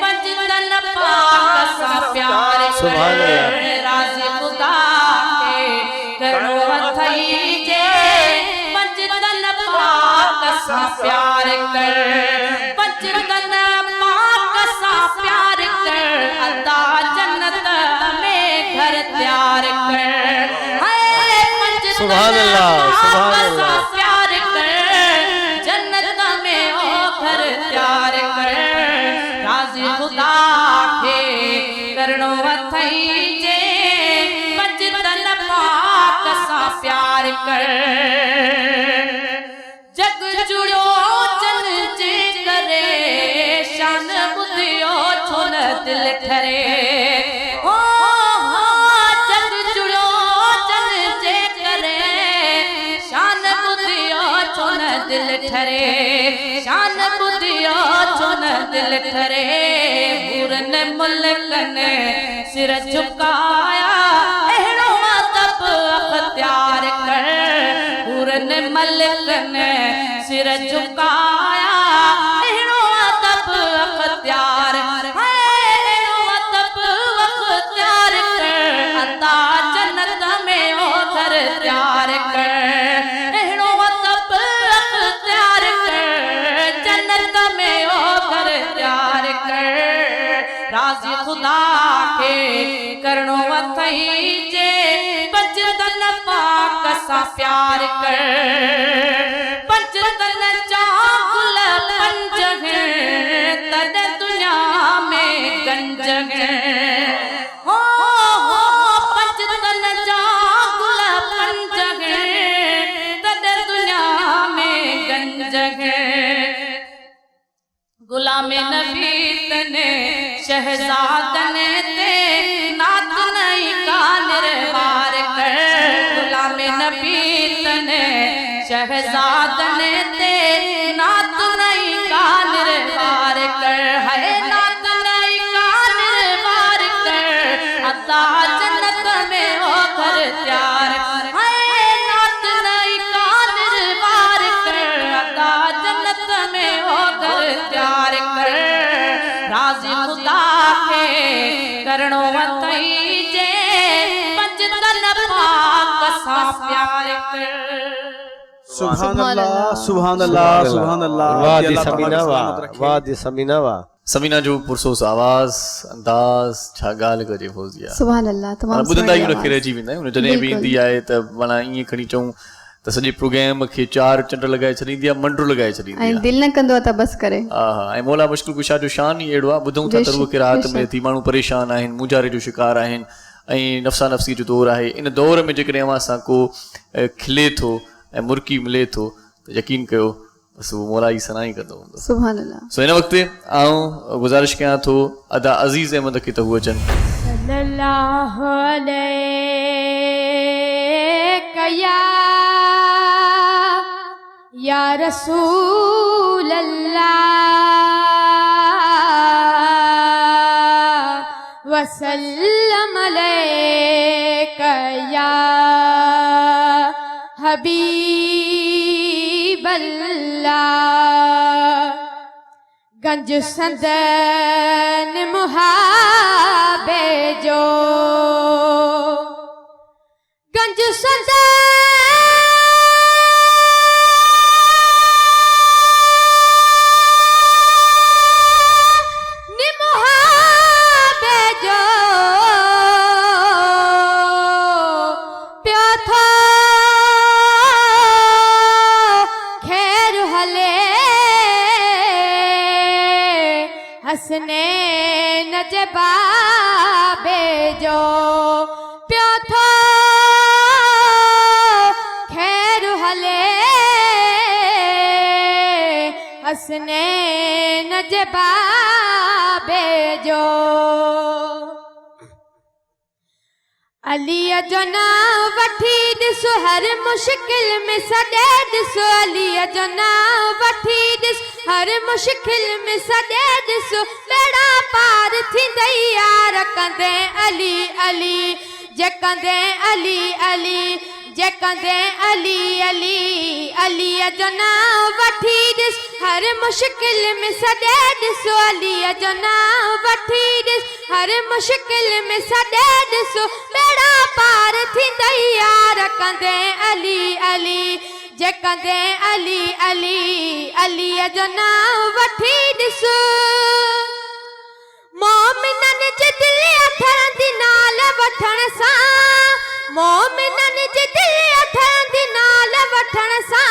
पंज तन पाक सा प्यार कर। सुभान अल्लाह। राज़ी खुदा के करणो हथई जे पंज तन पाक सा प्यार कर। पंज तन पाक सा प्यार कर, अता जन्नत में घर तैयार कर। सुभान अल्लाह, सुभान अल्लाह। प्यार कर, जन्नत में ओ घर तैयार कर। राज़ी खुदा के करणो हथई जे पंज तन पाक सा प्यार कर। जग जुड़ो जन जे करे, शान बुधियो छुन दिल ठरे। ओ जग जुड़ो जन जे करे, शान बुधियो छुन दिल ठरे। शान बुधियो छुन दिल ठरे। पूरन मुल्कन सिर झुकाया, अहिड़ो अदब अख्तियार कर। पूरन मलकन सिर झुकाया, अहिड़ो अदब अख्तियार, अहिड़ो अदब अख्तियार कर। अता जन्नत में ओ घर तैयार कर। अहिड़ो अदब अख्तियार कर, जन्नत में ओ घर तैयार कर। राज़ी खुदा के करणो अथई जे पंज तन पाक सा प्यार कर। पंज तन जा गुल पंज हैं, तद दुनिया में गंज हैं। हो पंज तन जा गुल पंज हैं, तद दुनिया में गंज हैं। गुलाम नबी तने शहजादन ते नात नहीं का निर्वार कर। गुलाम नबी तने शहजादन ते नात नहीं का निर्वार करणो वतई जे पंज तन पाक सा प्यार कर सुभान अल्लाह सुभान अल्लाह सुभान अल्लाह वाह दी समीना वाह दी समीना वाह समीना जो पुरसोस आवाज़ अंदाज़ छा ॻाल्हि कजे फौज़िया सुभान अल्लाह तमामु ॿुधंदा ई उनखे रहिजी वेंदा आहियूं जॾहिं बि ईंदी आहे त माना ईअं खणी चऊं त सॼे प्रोग्राम खे 4 चंड लॻाए छॾींदी आहे मंडरू लॻाए छॾींदी आहे ऐं दिलि न कंदो आहे त बसि करे हा हा ऐं मौला मुश्किल कुशा जो शान ई अहिड़ो आहे ॿुधूं था त रूह खे राहत मिले थी माण्हू परेशान आहिनि मुंझारे जो शिकार आहिनि ऐं नफ़्सा नफ़्सी जो दौर आहे इन दौर में जेकॾहिं अव्हां सां को खिले थो ऐं मुर्की मिले थो त यकीन कयो बसि उहो मौला जी सना ई कंदो हूंदो सुभान अल्लाह सो हिन वक़्तु आउं गुज़ारिश कयां थो अदा अज़ीज़ अहमद खे त हू अचनि सल्लल्लाहु अलैहि या रसूल अल्लाह वसल्लम अलैका या हबीब अल्लाह गंज संदन मुहाबे जो गंज संदन मुहाबे जो प्यो थो खैर हले हसने नजे बाबे जो प्यो थो खैर हले हसने नजे बाबे जो अलीअ जो नाम वठी ॾिसो हर मुश्किल में सॾे ॾिसो अलीअ जो नाम वठी ॾिस हर मुश्किल में सॾे ॾिसो बेड़ा पार थींदई यार कंदे अली अली जे कंदे अली अली जे कंदे अली अली अलीअ जो नाम वठी ॾिस हर मुश्किल में सॾे ॾिसो अलीअ जो नाम वठी ॾिस हर मुश्किल में सॾे ॾिसो बेड़ा पार थींदई यार कंदे अली अली जे कंदे अली अली अलीअ जो नाम वठी ॾिसो मोमिननि जे दिलि अथरंदी नाल वठण सां मोमिननि जे दिलि अथरंदी नाल वठण सां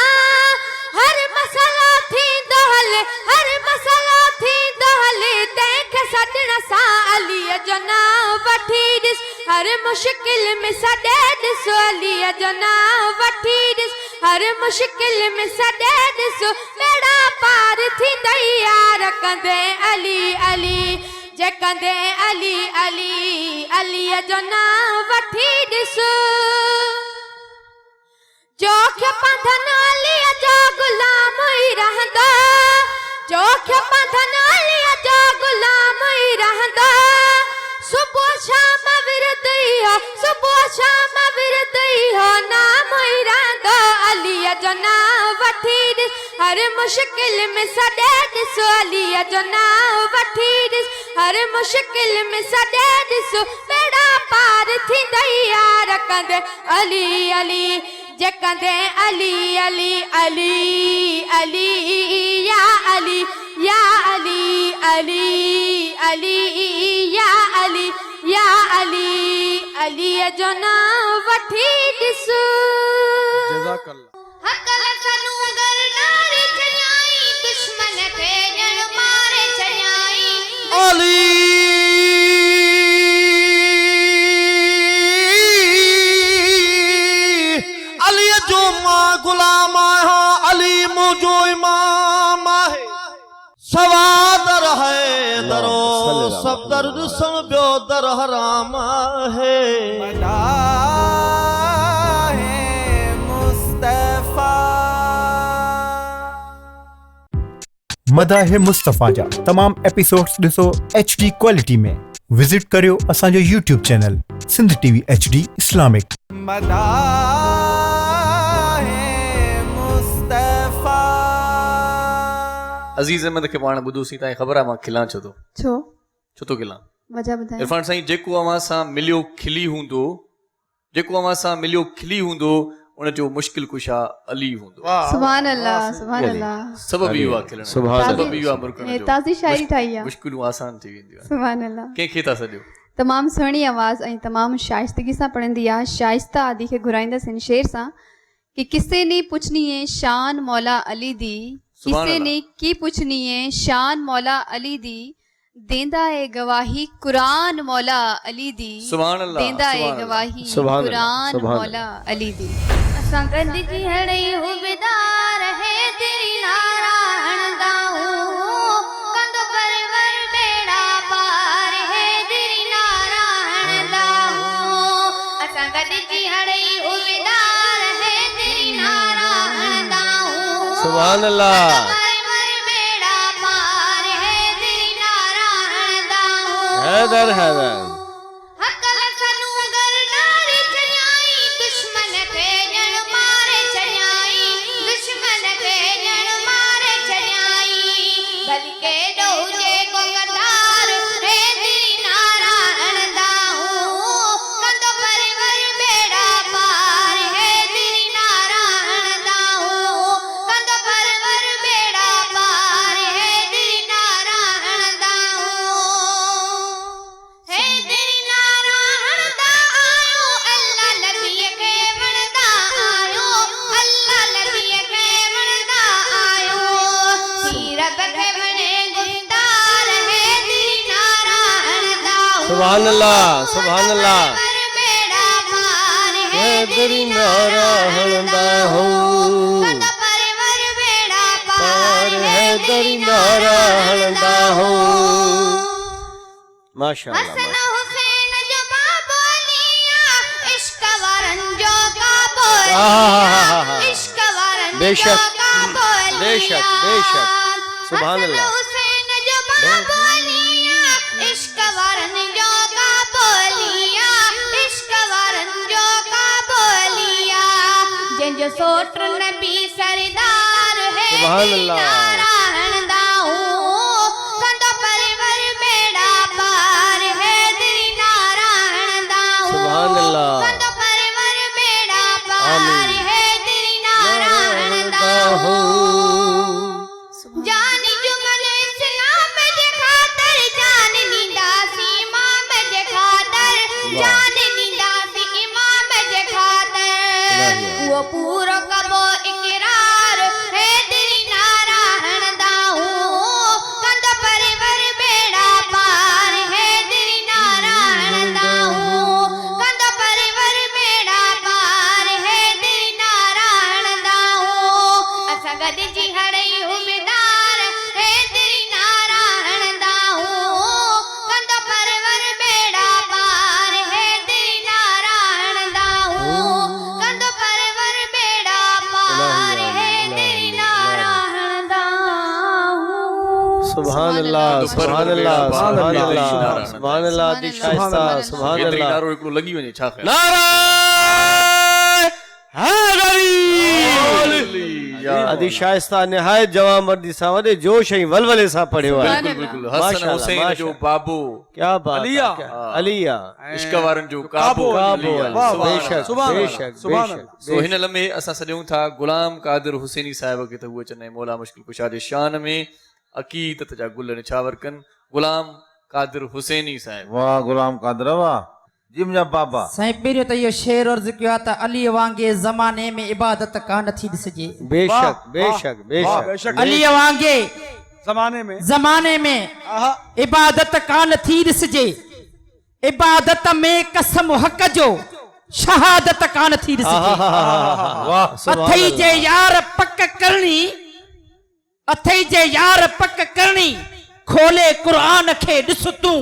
हर मसलो थींदो हले हर मसलो थींदो हले तंहिंखे सॾण सां अलीअ जो नाम वठी ॾिस हर मुश्किल में सॾे ॾिसो अलीअ जो नाम वठी ॾिस हर मुश्किल में सॾे ॾिसो बेड़ा पार थींदई यार कंदे अली अली जे कंदे अली अली अलीअ जो नाम वठी ॾिसो जोखे पंधन अलीअ जो गुलाम ई रहंदा जोखे पंधन अलीअ जो गुलाम ई रहंदा सुबुह शाम विरद ई हो सुबुह शाम विरद ई हो नाम ई रहंदा अलीअ जो नाम वठी ॾिस हर मुश्किल में सॾे ॾिसो अलीअ जो नाम वठी ॾिस हर मुश्किल में सॾे ॾिसो बेड़ा पार थींदई यार कंदे अली अली जे कंदे अली अली अली अली या अली या अली अली अली या अली या अली अलीअ जो नाम वठी ॾिसो जज़ाकल्लाह हकल सनू गरनारी चयाई दुश्मन थे ॼण मारे चयाई अली अलीअ जो मां गुलाम आहियां अली मुंहिंजो इमाम आहे सवादर है दरो सब दर्द सुन ॿियो दर हराम आहे मदाह मुस्तफ़ा जा तमाम एपिसोड्स ॾिसो HD क्वालिटी में विज़िट करियो असांजो YouTube channel Sindh TV HD Islamic Aziz Ahmed खे पाण ॿुधोसीं तव्हांखे ख़बर आहे मां खिलां छो थो छो छो थो खिलां वजह ॿुधायो। इरफान साईं जेको अवां सां मिलियो खिली हूंदो, जेको अवां सां मिलियो खिली हूंदो उनजो मुश्किल कुशा अली हूंदो। सुभान अल्लाह, सुभान अल्लाह। सबब इहो आहे खिलण, सबब इहो आहे मुरकण जो। ताज़ी शायरी ठाही आहे। मुश्किलूं आसान थी वेंदियूं आहिनि। सुभान अल्लाह। कंहिंखे था सॼो? तमामु सुहिणी आवाज़ ऐं तमामु शाइस्तगी सां पढ़ंदी आहे। शाइस्ता आदि खे घुराईंदसि हिन शेर सां कि किसे ने पुछनी है शान मौला अली दी, किसे ने की पुछनी है शान मौला अली दी, देंदा है गवाही कुरान मौला अली दी, देंदा है गवाही कुरान मौला अली दी। असां गंदगी हड़ई हुबेदार है तेरी नारायण दाऊं, कंद परवर बेड़ा पार है तेरी नारायण दाऊं। असां गंदगी हड़ई हुबेदार है तेरी नारायण दाऊं, सुभान अल्लाह। हैदर हैदर हकल सनू गरनारी चढ़ाई, दुश्मन के जन मारे चढ़ाई, दुश्मन के जन मारे चढ़ाई, बल्कि डोजे को कतार है तेरी नारायण दाऊं, कंद परवर बेड़ा पार है तेरी नारायण दाऊं, कंद परवर बेड़ा पार है तेरी नारायण दाऊं। सुभान अल्लाह, सुभान अल्लाह। तेरी नारायण दाऊं, पार है तेरी नारायण दाऊं। माशाअल्लाह। हुसैन जो बाबोलिया, इश्क वरन जो का बोलिया, इश्क वरन बेशक, जो का बोलिया, बेशक, बेशक। सुभान अल्लाह। हुसैन जो बाबोलिया, इश्क वरन जो का बोलिया, इश्क वरन जो का बोलिया, जंहिंजो सोट नबी सरदार है सुभान अल्लाह। नारायण दाऊं, कंद परवर बेड़ा पार है तेरी नारायण दाऊं, सुभान अल्लाह। कंद परवर बेड़ा पार है तेरी नारायण दाऊं। जान जुमल इस्लाम जे खातर, जान नींदासी इमाम जे खातर, जान नींदासी इमाम जे खातर, वो पूरो कबो इकरार है तेरी नारायण दाऊं, कंद परवर बेड़ा पार है तेरी नारायण दाऊं, कंद परवर बेड़ा पार है तेरी नारायण दाऊं। असां गॾिजी हड़ई हुबेदार है तेरी नारायण दाऊं, कंद परवर बेड़ा पार है तेरी नारायण दाऊं, कंद परवर बेड़ा पार है तेरी नारायण दाऊं। सुभान अल्लाह, सुभान अल्लाह, सुभान अल्लाह, सुभान अल्लाह। दी शाइस्ता, सुभान अल्लाह। नारो हिकिड़ो लॻी वञे छा ख़्याल? अदी शाइस्ता निहायत जवां मर्दी सां वॾे जोश ऐं वलवले सां पढ़ियो आहे। बिल्कुल बिल्कुल। हसन हुसैन जो बाबो, क्या बात। अलिया, अलिया, इश्क वारन जो काबो, बेशक, बेशक, बेशक। सो हिन लम्हे असां सॼूं था गुलाम कादिर हुसैनी साहिब खे, त उहे चवंदा आहिनि मौला मुश्किल कुशा जे शान में अक़ीदत जा गुल निछावर कनि। गुलाम कादिर हुसैनी साहिब। वाह गुलाम कादिर वाह। जी मुंहिंजा बाबा साईं पहिरियों त इहो शेर अर्ज़ कयो आहे त अली वांगे ज़माने में इबादत कान थी ॾिसिजे। बेशक, बेशक, बेशक। अली वांगे ज़माने में इबादत कान थी ॾिसिजे, इबादत में कसम हक़ जो शहादत कान थी ॾिसिजे। अथई जे यार पक करणी, अथई जे यार पक करणी, खोले क़ुरान खे ॾिस तूं,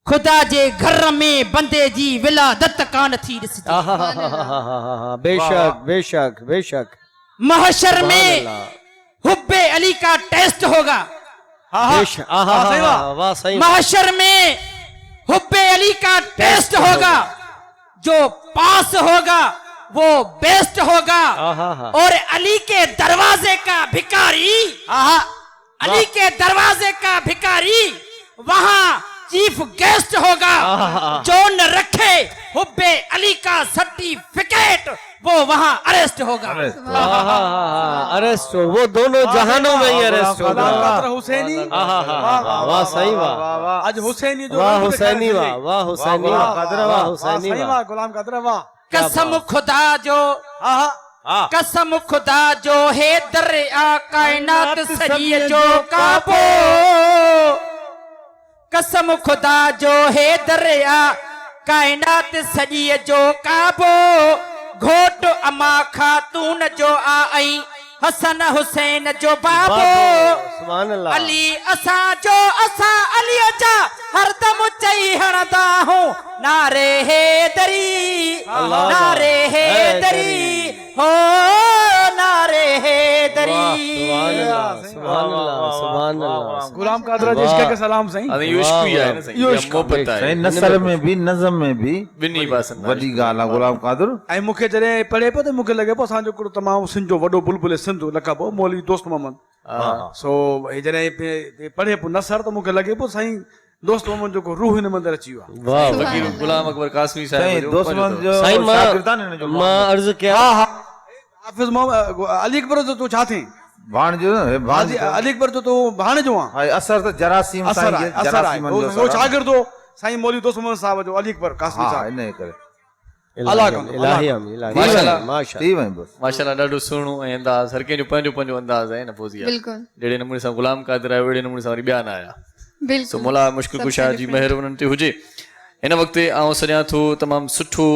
खुदा जे घर में बंदे जी विलादत कान थी ॾिसिजे। बेशक, बेशक, बेशक। महशर में हुब्बे अली का टेस्ट होगा। महशर में हुब्बे अली का टेस्ट होगा, जो पास होगा वो बेस्ट होगा। और अली के दरवाजे का भिखारी, अली के दरवाजे का भिखारी वहां चीफ गेस्ट होगा। जो न रखे हुब्बे अली का सर्टिफिकेट वो वहां अरेस्ट होगा। अरेस्ट हो, वो दोनों जहानों में ही अरेस्ट होगा। हुसैनी, वाह सही वाह, आज हुसैनी जो वाह हुसैनी वाह, वाह हुसैनी वाह, वाह हुसैनी वाह, गुलाम कादर वाह। कसम खुदा जो, कसम खुदा जो है दरिया कायनात सही जो काबो, कसम खुदा जो है दरिया कायनात सजी जो काबो, घोट अमा खातून जो आई हसन हुसैन जो बाबो, अली असा जो असा अली जा हरदम चई हणदा हूं नारे हैदरी, नारे हैदरी हो, नारे हैदरी। गुलाम कादर जी इसके सलाम सही। अरे यो इश्क ही है ना सही, ये मोहब्बत है। नसर में भी नज़म में भी बिन्नी बासन वडी गाल गुलाम कादर। ऐं मूंखे जॾहिं पढ़े पियो त मूंखे लॻे पियो असांजो हिकिड़ो तमामु सिंध जो वॾो बुलबुल सिंध लक़ब हो मौलवी दोस्त मोहम्मद। सो जॾहिं पढ़े पियो नसर त मूंखे लॻे पियो साईं दोस्त मोहम्मद जो रूह हिन मंदर अची वियो आहे। वाह फकीर गुलाम अकबर कासमी साहिब जो दोस्त मोहम्मद जो साईं शागिर्दान जो मां अर्ज़ कया। हाफिज मोहम्मद अली अकबर जो तूं छा थी? भाणजो हाजी अली अकबर जो तूं भाणजो आहे। असर त जरासीम असर साईं आहे, असर आहे। वो शागिर्द हो साईं मौलवी दोस्त मोहम्मद साहब जो अली अकबर कासमी हां साहब। इन करे माशाल्लाह ॾाढो सुहिणो ऐं अंदाज़, हर कंहिंजो पंहिंजो पंहिंजो अंदाज़ आहे न फौजिया। बिल्कुलु जहिड़े नमूने सां गुलाम कादर आयो अहिड़े नमूने सां वरी ॿिया न आया। सो बिल्कुलु मौला मुश्किल कुशा जी महिर उन्हनि ते हुजे। हिन वक़्तु आउं सॼा थो तमामु सुठो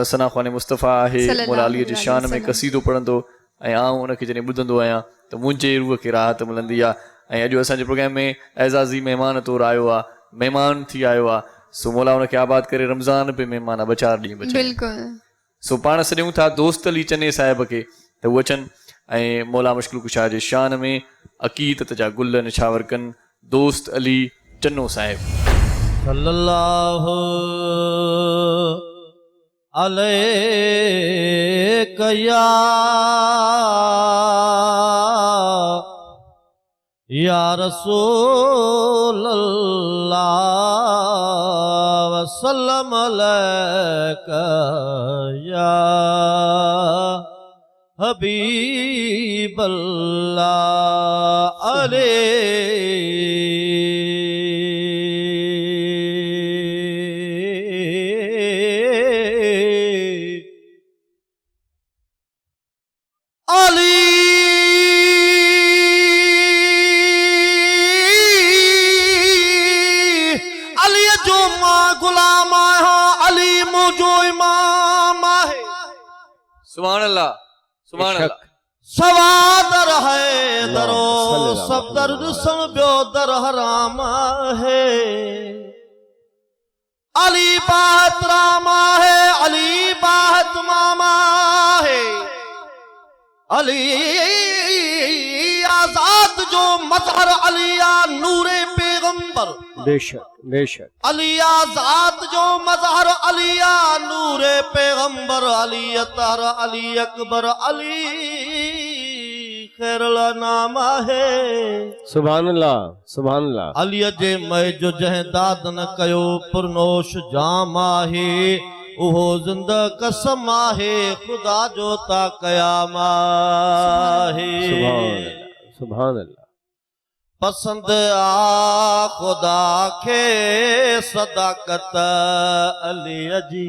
सना ख़्वाने मुस्तफ़ा आहे, मौला अलीअ जी शान में कसीदो पढ़ंदो ऐं आउं उनखे जॾहिं ॿुधंदो आहियां त मुंहिंजे रूह खे राहत मिलंदी आहे। ऐं अॼु असांजे प्रोग्राम में एज़ाज़ी महिमान तौरु आयो आहे, महिमान थी आयो आहे। सो मौला उनखे आबाद करे रमज़ान पे महिमान ॿ 4 ॾींहं बचा। बिल्कुलु सो पाण सॾियूं था दोस्त अली चने साहिब खे त उहे अचनि ऐं मौला मुश्किल कुशा जे शान में अक़ीदत जा गुल निछावर कनि। दोस्त अली चन्नो साहिब सल्लल्लाहु अलैहि या रसूल अल्लाह वसल्लम अलैका या हबीब अल्लाह सुभान अल्लाह, सुभान अल्लाह। सवादर है दरो सब दर्द सुन ब्यो दर हराम है। अली बात रामा है, अली बात मामा है। अली आजाद जो मजहर अलिया नूरे पैगंबर। बेशक बेशक। अली आजाद जो मजहर अलिया नूरे पैगंबर। अली अतार अली अकबर अली खैरल नामा है। सुभान अल्लाह सुभान अल्लाह। अली जे मय जो जह दाद न कयो पुरनोश जाम आहे। उहो जिंदा कसम आहे खुदा जो ता कयाम आहे। सुभान अल्लाह। पसंद आ खुदा के सदाकत अली जी।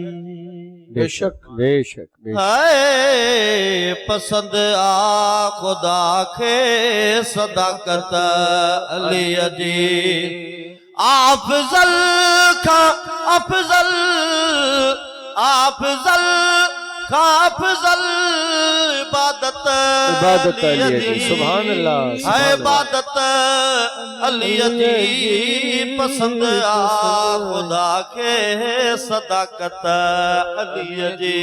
बेशक बेशक है पसंद आ खुदा के सदाकत अली जी। अफजल का अफजल अफजल का अफजल इबादत अली जी। सुभान अल्लाह इबादत अली जी। पसंद आ खुदा के सदाकत अली जी।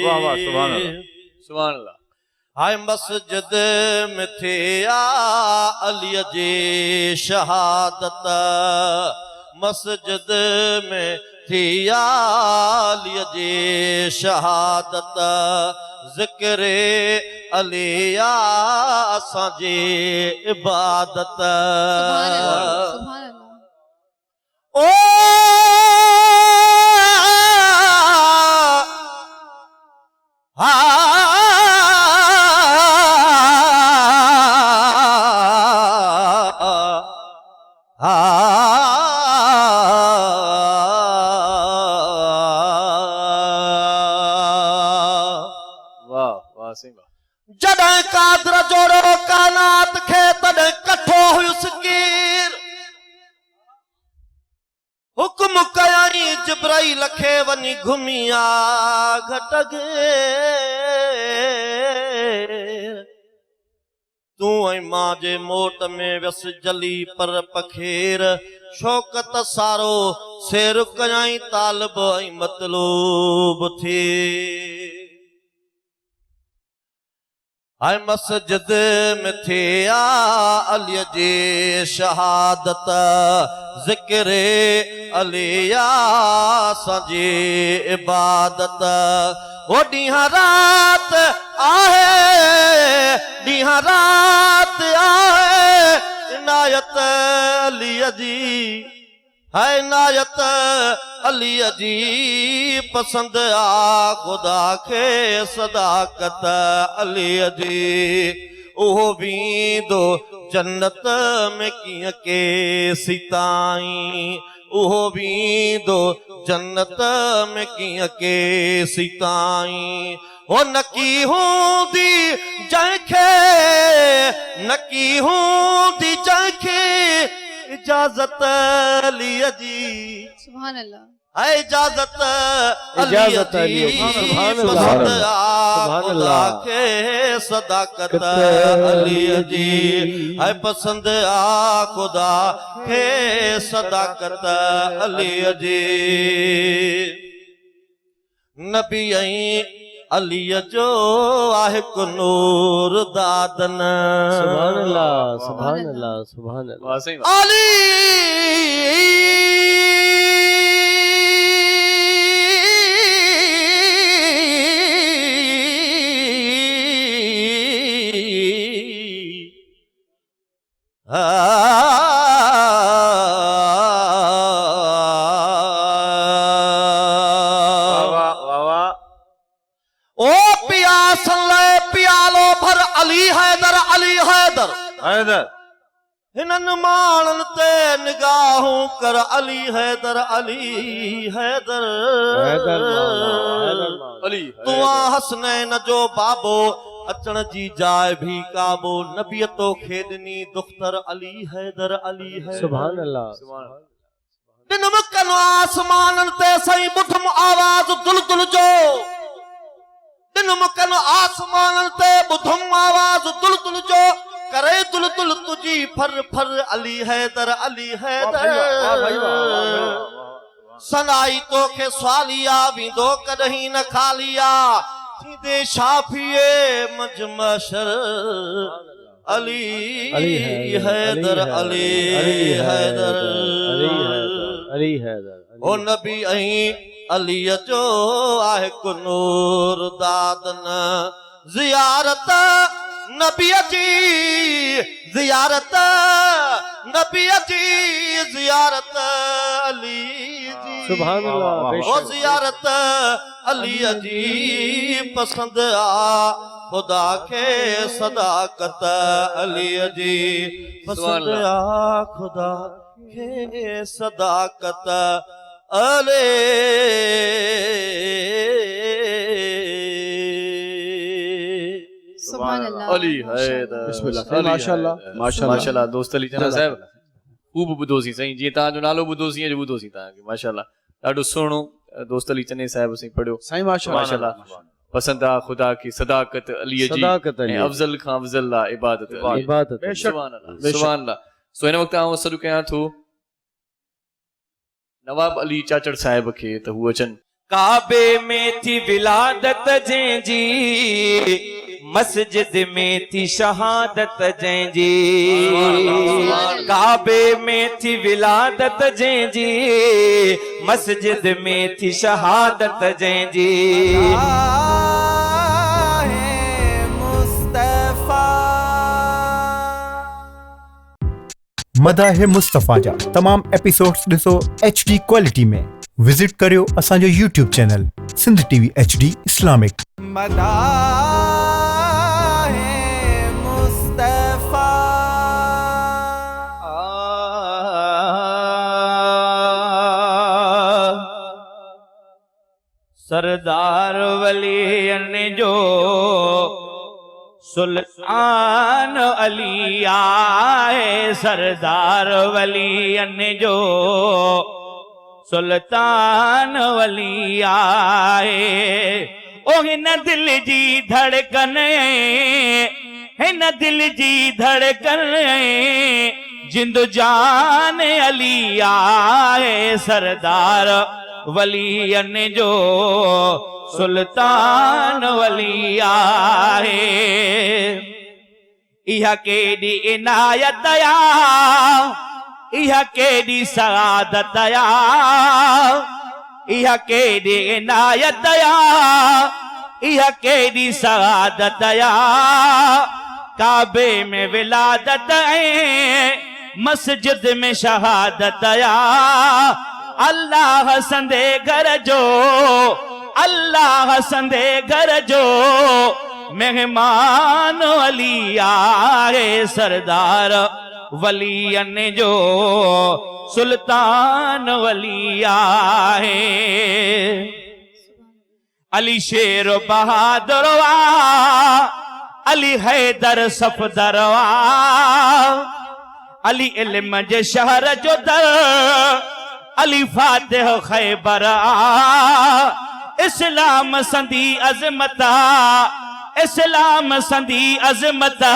वाह वाह सुभान अल्लाह सुभान अल्लाह। हाय मस्जिद में थे आ अली जी शहादत। मस्जिद में थी अली जी शहादत। ज़िक्र अलिया असांजी इबादत। ओ जॾहिं कादर जोड़ो कानात खे तॾहिं कठो हुयुस कीर हुक्म कयाई जिब्राइल खे वञी घुमी आ घटगेर तूं ऐं मां जे मोट में वियस जली पर पखेर शौकत सारो सेर कयाई तालिब ऐं मतलूब थी हाय मस्जिद में थे अली जी शहादत ज़िक्र अलिया सजी इबादत वो ॾींहं रात आहे इनायत अलीअ जी है इनायत अलीअ जी पसंद आ खुदा खे सदाकत अलीअ जी उहो बींदो जन्नत में कीअं के सीताई उहो बींदो जन्नत में कीअं के सीताई हो नकी हूंदी जंहिंखे इजाजत अलीअ जी सुभान अल्लाह है इजाजत अलीअ जी पसंद आ खुदा खे सदाकत अलीअ जी है पसंद आ खुदा खे सदाकत अलीअ जी नबी ऐं अलीअ जो आहे को नूर दादन सुभान अल्लाह सुभान अल्लाह सुभान अल्लाह अली पियालो भर अली हैदर हिननि माण्हुनि ते निगाहूं कर अली हैदर तूं हसनैन जो बाबो अचण जी जाइ भी काबो नबीअ तोखे ॾिनी दुख्तर अली हैदर सुभान अल्लाह ॾिन मुकन आसमाननि ते सही ॿुधम आवाज़ दुलदुल जो ॾिन मुकन आसमाननि ते ॿुधम आवाज़ दुलदुल जो करे दुलदुल तुझी फर फर अली हैदर सनाई तोखे स्वालिया वेंदो कॾहिं न खालिया थींदे शाफिए मजमशर अली हैदर ओ नबी ऐं अलीअ जो आहे को नूर दादन ज़ियारत नबीअ जी ज़ियारत अली जी सुभान अल्लाह ओ ज़ियारत अलीअ जी पसंद आ खुदा खे सदाकत अलीअ जी पसंद आ खुदा खे सदाकत अली सुभान अल्लाह अली हैदर माशाअल्लाह दोस्त अली जना साहिब खूब ॿुधोसीं साईं जीअं तव्हांजो नालो ॿुधोसीं अॼु ॿुधोसीं तव्हांखे माशाअल्लाह ॾाढो सुहिणो दोस्त अली चने साहिब साईं पढ़ियो साईं माशाअल्लाह पसंद आ खुदा की सदाकत अलीअ जी ऐं अफ़ज़ल खां अफ़ज़ल आ इबादत सुभान अल्लाह सो हिन वक़्तु आउं सॾु कयां थो नवाब अली चाचड़ साहिब खे त हू अचनि काबे में थी विलादत जंहिंजी मस्जिद में थी शहादत जंहिंजी काबे में थी विलादत जंहिंजी मस्जिद में थी शहादत जंहिंजी मदाह मुस्तफ़ा जा तमाम एपिसोड्स ॾिसो HD क्वालिटी में। विजिट करियो असांजो YouTube channel Sindh TV HD इस्लामिक। सरदार वलियन जो सुल्तान अली आए, सरदार वलियन जो सुल्तान वली आए। ओ हिन दिल जी धड़कन, हिन दिल जी धड़कन जिंदु जान अली आए, सरदार वलियन जो सुल्तान वली आए। इहा केडी इनायत या, इहा केडी सआदत या, इहा केडी इनायत या, इहा केडी सआदत या। काबे में विलादत ऐं मस्जिद में शहादत या। अल्लाह संदे घर जो, अल्लाह संदे घर जो मेहमान अली आए, सरदार वलियन जो सुल्तान वली आए। अली शेर बहादुर वा, अली हैदर सफदर वा, अली इल्म जे शहर जो दर, अली फातिह खैबर आ। इस्लाम संदी अजमता, इस्लाम संदी अजमता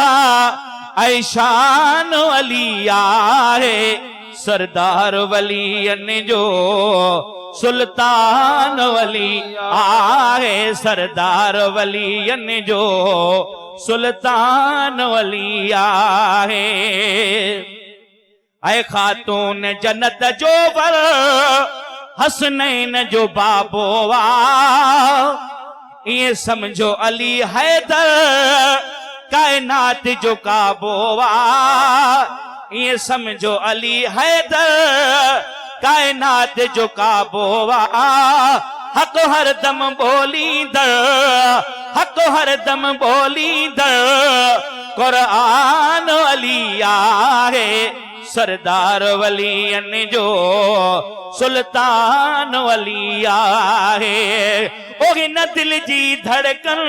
ऐशान अली आए, सरदार वलियन जो सुल्तान वली आए, सरदार वलियन जो सुल्तान वली आए। ऐ खातून जन्नत जो वर, हसनैन जो बाबो वा। ये समझो अली हैदर कायनात जो काबो वा। ये समझो अली हैदर कायनात जो काबो वा। हक हर दम बोली दर, हक हर दम बोली दर, कुरान अली आए, सरदार वलियन जो सुल्तान वली आए। ओ हिन दिल जी धड़कन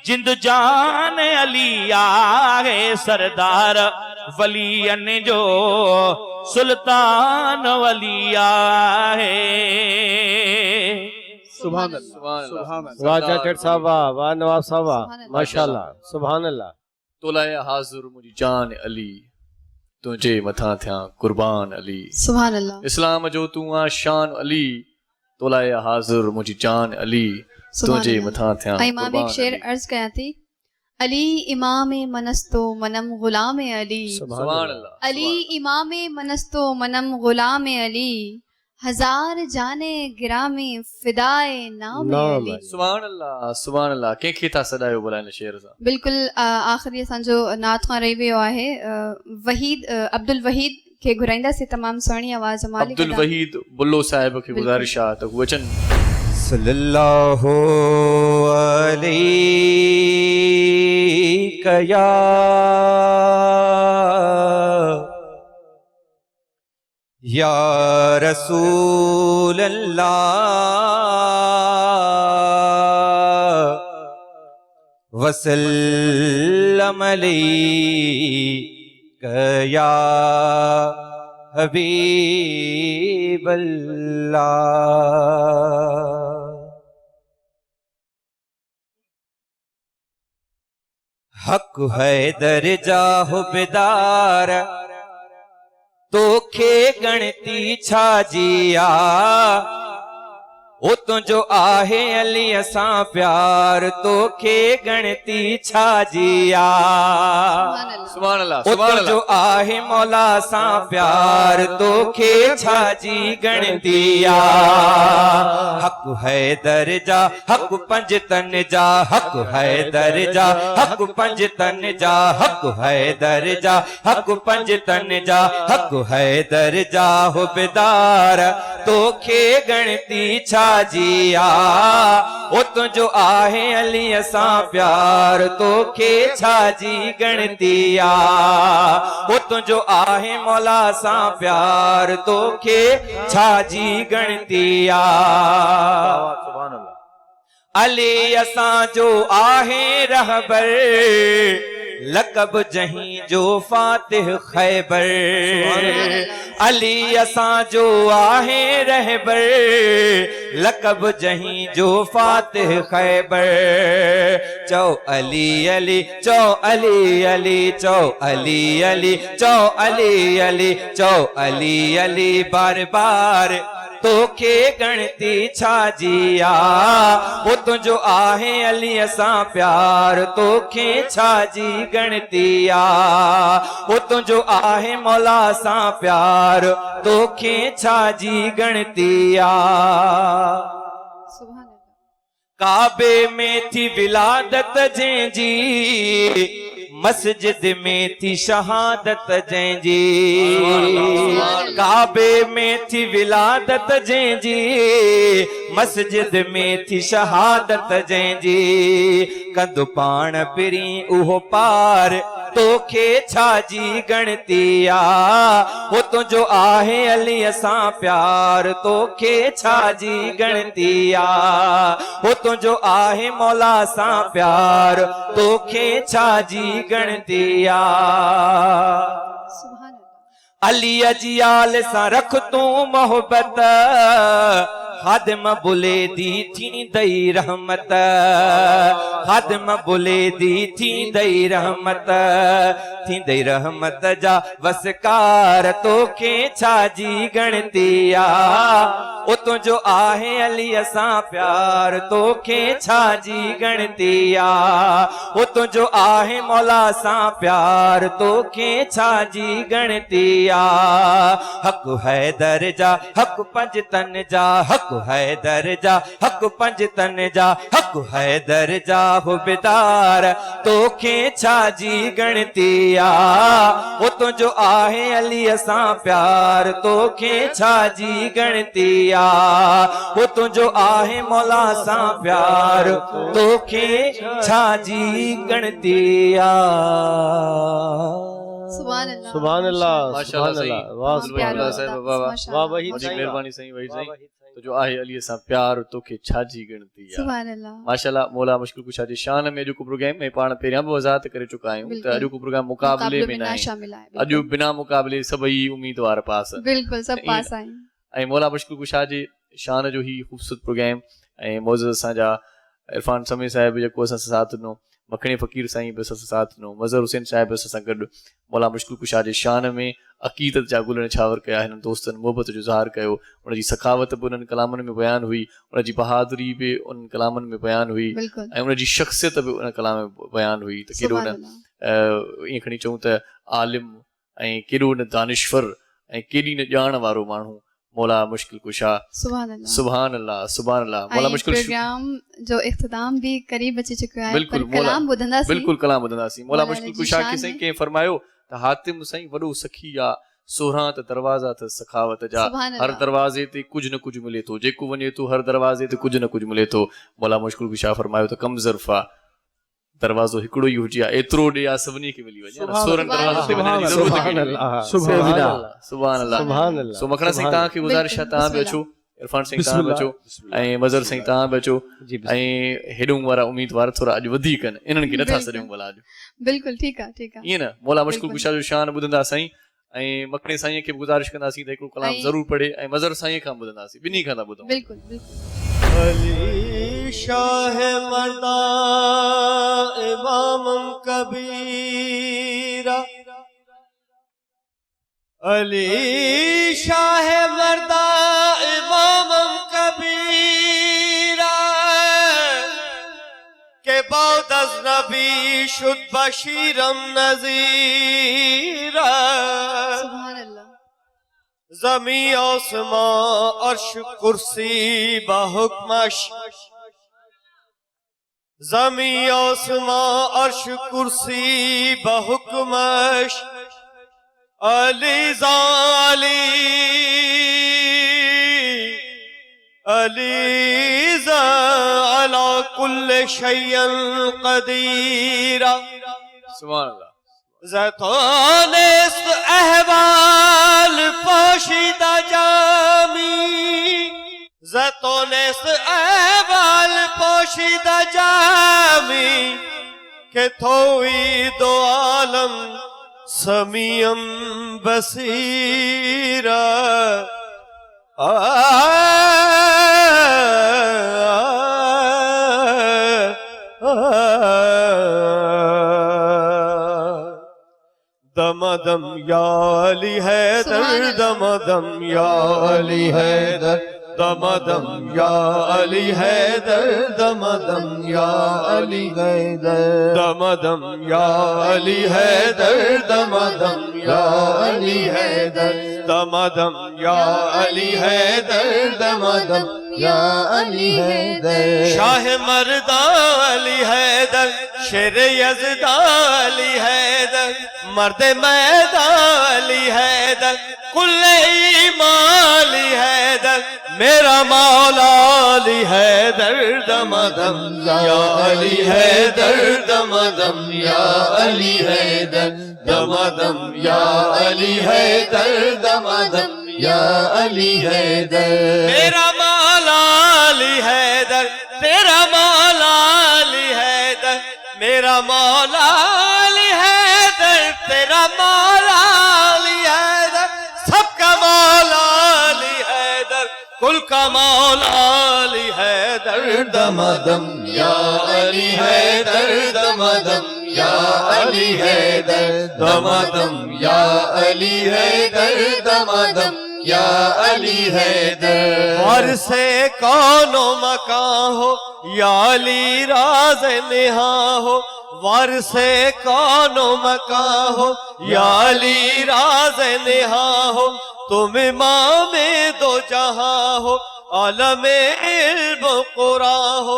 जिंदु जान अली आए, सरदार वलियन जो सुल्तान वली आए। सुभान अल्लाह। वाह जाट साहब, वाह नवाब साहब, माशाअल्लाह, सुभान अल्लाह। तोलाए हाज़िर मुझी जान अली, तुझे मथा थिया कुर्बान अली। सुभान अल्लाह। इस्लाम जो तू आ शान अली, तोलाए हाज़िर मुझी जान अली, तुझे मथा थिया कुर्बान। इमाम एक शेर अर्ज कया थी, अली इमाम मनस्तो मनम गुलाम अली। सुभान अल्लाह। अली इमाम मनस्तो मनम गुलाम अली, हजार जाने गिरामी फिदाए नाम अली। सुभान अल्लाह, सुभान अल्लाह। कंहिंखे था सॾायो बुलाइन शेर सां? बिल्कुल आख़िरी असांजो नात खां रही वियो आहे। वहीद अब्दुल वहीद खे घुराईंदासीं, तमामु सुहिणी आवाज़ मालिक अब्दुल वहीद बुल्लो साहिब खे गुज़ारिश आहे त हू अचनि। सल्लल्लाहु अलैहि कया या रसूल अल्लाह, वसल्लम अलैका या हबीब अल्लाह। हक है दर्जा हुबदार, तोखे गणती छाजिया। ओ तुंहिंजो आहे अलीअ सां प्यार तोखे गणती छाजी आ सुभान अल्लाह ओ तुंहिंजो आहे मौला सां प्यार तोखे छाजी गणती आ हक हैदर जा हक पंज तन जा हक हैदर जा हक पंज तन जा हक हैदर जा हक पंज तन जा हक हैदर जा हो बेदार तोखे गणती छाजी आ ओ तुंहिंजो आहे अलीअ सां प्यार तोखे छाजी गणती आ ओ तुंहिंजो आहे मौला सां प्यार तोखे छाजी गणती आ अली असांजो आहे रहबर लक़ब जहीं जो फातिह खैबर अली असांजो आहे रहबर लक़ब जहीं जो फातिह खैबर चओ अली अली चओ अली अली चओ अली अली चओ अली अली चओ अली अली बार बार तोखे गणती छाजी आ ओ तुंहिंजो आहे अलीअ सां प्यार तोखे छाजी गणती आ ओ तुंहिंजो आहे मौला सां प्यार तोखे छाजी गणती आ काबे में थी विलादत जंहिंजी मस्जिद में थी शहादत जंहिंजी काबे में थी विलादत जंहिंजी मस्जिद में थी शहादत जंहिंजी कंदु पाण पिरी उहो पार तोखे छाजी गणती आ ओ तुंहिंजो आहे अलीअ सां प्यार तोखे छाजी गणती आ ओ तुंहिंजो आहे मौला सां प्यार तोखे छाजी गणती आ अलीअ जी आल सां रख तूं मोहबत खादिम बुले दी थी दई रहमत खादिम बुले दी थी दई रहमत जा वसकार तोखे छाजी गणती आ ओ तुंहिंजो आहे अलीअ सां प्यार तोखे छाजी गणती आ ओ तुंहिंजो आहे मौला सां प्यार तोखे छाजी गणती आ हक हैदर जा हक पंज तन जा हक हैदर जा हक पंज तन जा हक हैदर जा हो बेदार तोखे छाजी गणती आ ओ तुंहिंजो आहे अलीअ सां प्यार तोखे छाजी गणती आ ओ तुंहिंजो आहे मौला सां प्यार तोखे छाजी गणती आ सुभान अल्लाह माशाअल्लाह वाह वही मेहरबानी सही वही सही तो जो आहे अलीअ सां प्यार तोखे छाजी गणती आहे सुभान अल्लाह माशाअल्लाह मौला मुश्किल कुशा जी शान में अॼु को प्रोग्राम में पाण पहिरियां बि वज़ाहत करे चुका आहियूं त अॼु को प्रोग्राम मुक़ाबले में न आहे अॼु बिना मुक़ाबले सभई उम्मीदवार पास बिल्कुल सब पास आहिनि ऐं मौला मुश्किल कुशा जी शान जो ही ख़ूबसूरत प्रोग्राम ऐं मौज़ असांजा इरफान समी साहिब जेको असां साथ ॾिनो मखणी फ़कीर साईं बि असां साथ ॾिनो मज़हर हुसैन साहिब असां सां गॾु मौला मुश्किल कुशा जे शान में अक़ीदत जा गुल निछावर कया हिननि दोस्तनि मोहबत जो इज़हार कयो उनजी सखावत बि उन्हनि कलामनि में बयानु हुई उनजी बहादुरी बि उन्हनि कलामनि में बयानु हुई ऐं उनजी शख़्सियत बि उन कलाम में बयानु हुई त केॾो न ईअं खणी चऊं त आलिम ऐं केॾो न दानिश्वर ऐं केॾी न ॼाण वारो माण्हू मौला मुश्किल कुशा सुभान अल्लाह मौला मुश्किल प्रोग्राम जो इख्तिताम भी करीब अची चुको है बिल्कुल कलाम ॿुधंदासीं बिल्कुल कलाम ॿुधंदासीं मौला मुश्किल कुशा खे साईं के फरमायो त हातिम साईं वॾो सखी आ 16 त दरवाज़ा त सखावत जा हर दरवाज़े ते कुझु न कुझु मिले थो जेको वञे थो हर दरवाज़े ते कुझु न कुझु मिले थो मौला मुश्किल कुशा फरमायो त कम ज़र्फ़ा दरवाज़ो हिकिड़ो ई हुजे एतिरो ॾे आ सभिनी खे मिली वञे 16 दरवाज़े ते वञण जी ज़रूरत सुभान अल्लाह सो मखणा साईं तव्हां खे गुज़ारिश आहे तव्हां बि अचो इरफान साईं तव्हां बि अचो ऐं मज़हर साईं तव्हां बि अचो ऐं हेॾूं वारा उम्मीदवार थोरा अॼु वधीक आहिनि इन्हनि खे नथा सॾियूं भला अॼु बिल्कुलु ठीकु आहे ईअं न मौला मुश्किल कुशा जो शान ॿुधंदा साईं ऐं मखणे साईं खे गुज़ारिश कंदासीं त हिकिड़ो कलाम ज़रूरु पढ़े ऐं मज़हर साईं खां ॿुधंदासीं ॿिन्ही खां था ॿुधूं अली शाह मर्दा इमाम कबीरा अली शाह मर्दा इमाम कबीरा अजनबी शुद बशीरम नजीरा जमी आसमां अर्श कुर्सी बहुकमश जमी आसमां अर्श कुर्सी बहुकमश अली जाली अलीज़ा अला कुल्ले शैयन क़दीरा। सुभान अल्लाह। ज़ैतोनिस्त अहवाल पोशीदा जामी ज़ैतोनिस्त अहवाल पोशीदा जामी के थोई दो आलम समीयम बसीरा। दमदम या अली हैदर दमदम या अली हैदर दमदम या अली हैदर दमदम या अली हैदर दमदम या अली हैदर दमदम या अली हैदर दमदम या अली हैदर दमदम या अली हैदर। शाह मर्दा अली हैदर शेर यज़दा अली हैदर मर्द मैदान अली हैदर कुल्ले ईमान अली हैदर मेरा मौला अली हैदर दमदम या अली हैदर दमदम या अली हैदर दमदम या अली हैदर दमदम या अली हैदर। मेरा मौला अली हैदर तेरा मौला अली हैदर मेरा मौला अली हैदर तेरा मौला अली हैदर सबका मौला अली हैदर कुल का मौला अली हैदर दमदम या अली हैदर दमदम या अली हैदर दमदम या अली हैदर दमदम या अली हैदर। और से कौनो मकान हो या अली राज नेहा हो वर से कौनो मकान हो या अली राज नेहा हो तुम इमाम दो जहां हो आलम इल्म कुरान हो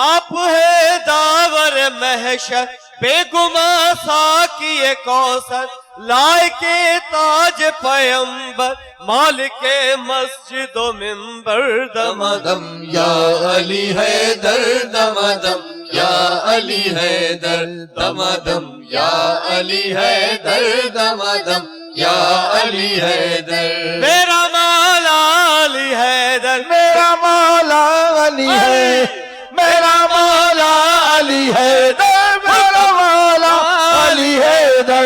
आप है दावर महशर बेगुमा साकिए कौसर लायके ताज पैगंबर मालिके मस्जिद व मिंबर दमदम या अली हैदर दमदम या अली हैदर दमदम या अली हैदर दमदम या अली हैदर। मेरा मौला अली हैदर मेरा मौला अली है मेरा मौला अली हैदर मेरा मौला अली हैदर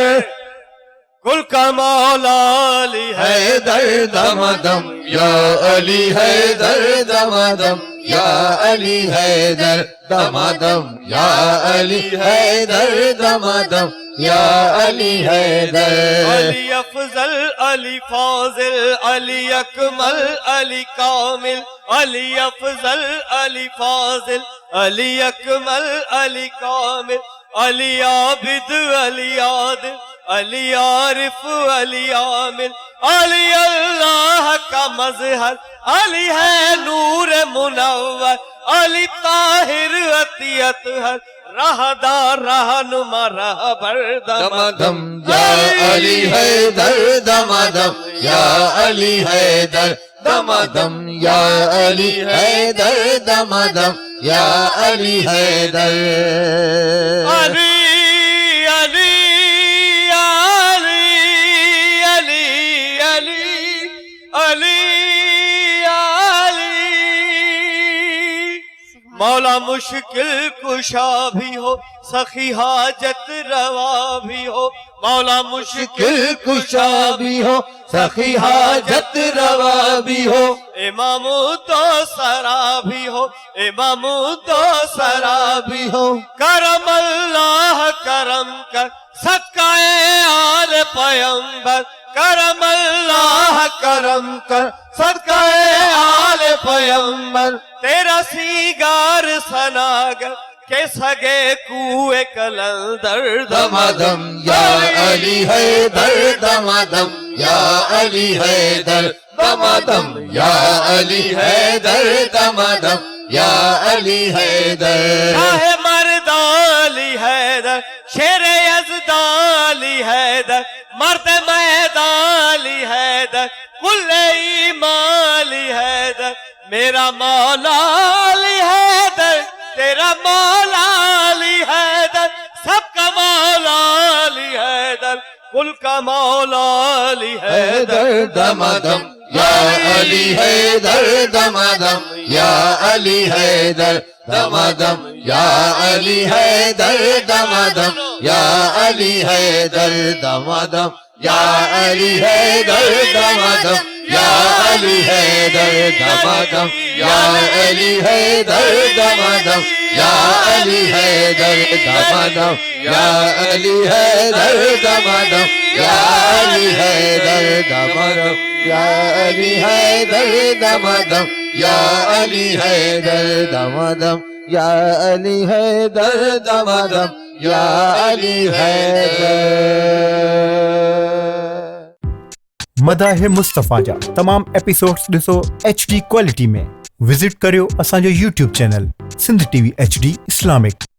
कुल का मौला अली हैदर दमदम या अली हैदर दमदम या अली हैदर दमदम या अली हैदर दमदम या अली हैदर। अली अफजल अली फाजिल अली अकमल अली कामिल अली अफजल अली फाजिल अली अकमल अली कामिल अली आबिद अली आदिल अली आरिफ अली आमिल अली अल्लाह का मजहर अली है नूर मुनव्वर अली ताहिर अतियत हर राहदार रहनुमा रहबर दमदम या अली हैदर दमदम या अली हैदर दमदम या अली हैदर दमदम या अली हैदर। अली अली अली अली अली अली मौला मुश्किल कुशा भी हो सखी हाजत रवा भी हो मौला मुश्किल कुशा भी हो सखी हाजत रवा भी हो इमामो तो सरा भी हो इमामो तो सरा भी हो करम अल्लाह करम कर सदकाए आल पैगंबर करम अल्लाह करम कर सदकाए आल पैगंबर तेरा सीगार सनागर के सगे कुए कलंदर दमादम या अली हैदर दमादम या अली हैदर दमादम या अली हैदर दमादम या अली हैदर शाहे मर्दाली हैदर शेरे यज़दाली हैदर मर्द मैदाली हैदर कुल्ले ईमाली हैदर मेरा मौला अली हैदर तेरा मौला अली हैदर सबका मौला अली हैदर कुल का मौला अली हैदर दमादम या अली हैदर दमादम या अली हैदर दमादम या अली हैदर दमादम या अली हैदर दमादम या अली हैदर दमादम या अली हैदर दमादम या अली हैदर दमादम या अली हैदर दमादम या अली हैदर दमादम या अली हैदर दमादम या अली हैदर दमादम या अली हैदर दमादम या अली हैदर दमादम या अली हैदर मदाहे मुस्तफ़ा जा तमाम एपिसोड्स ॾिसो HD क्वालिटी में विजिट करियो असांजो YouTube channel Sindh TV HD Islamic.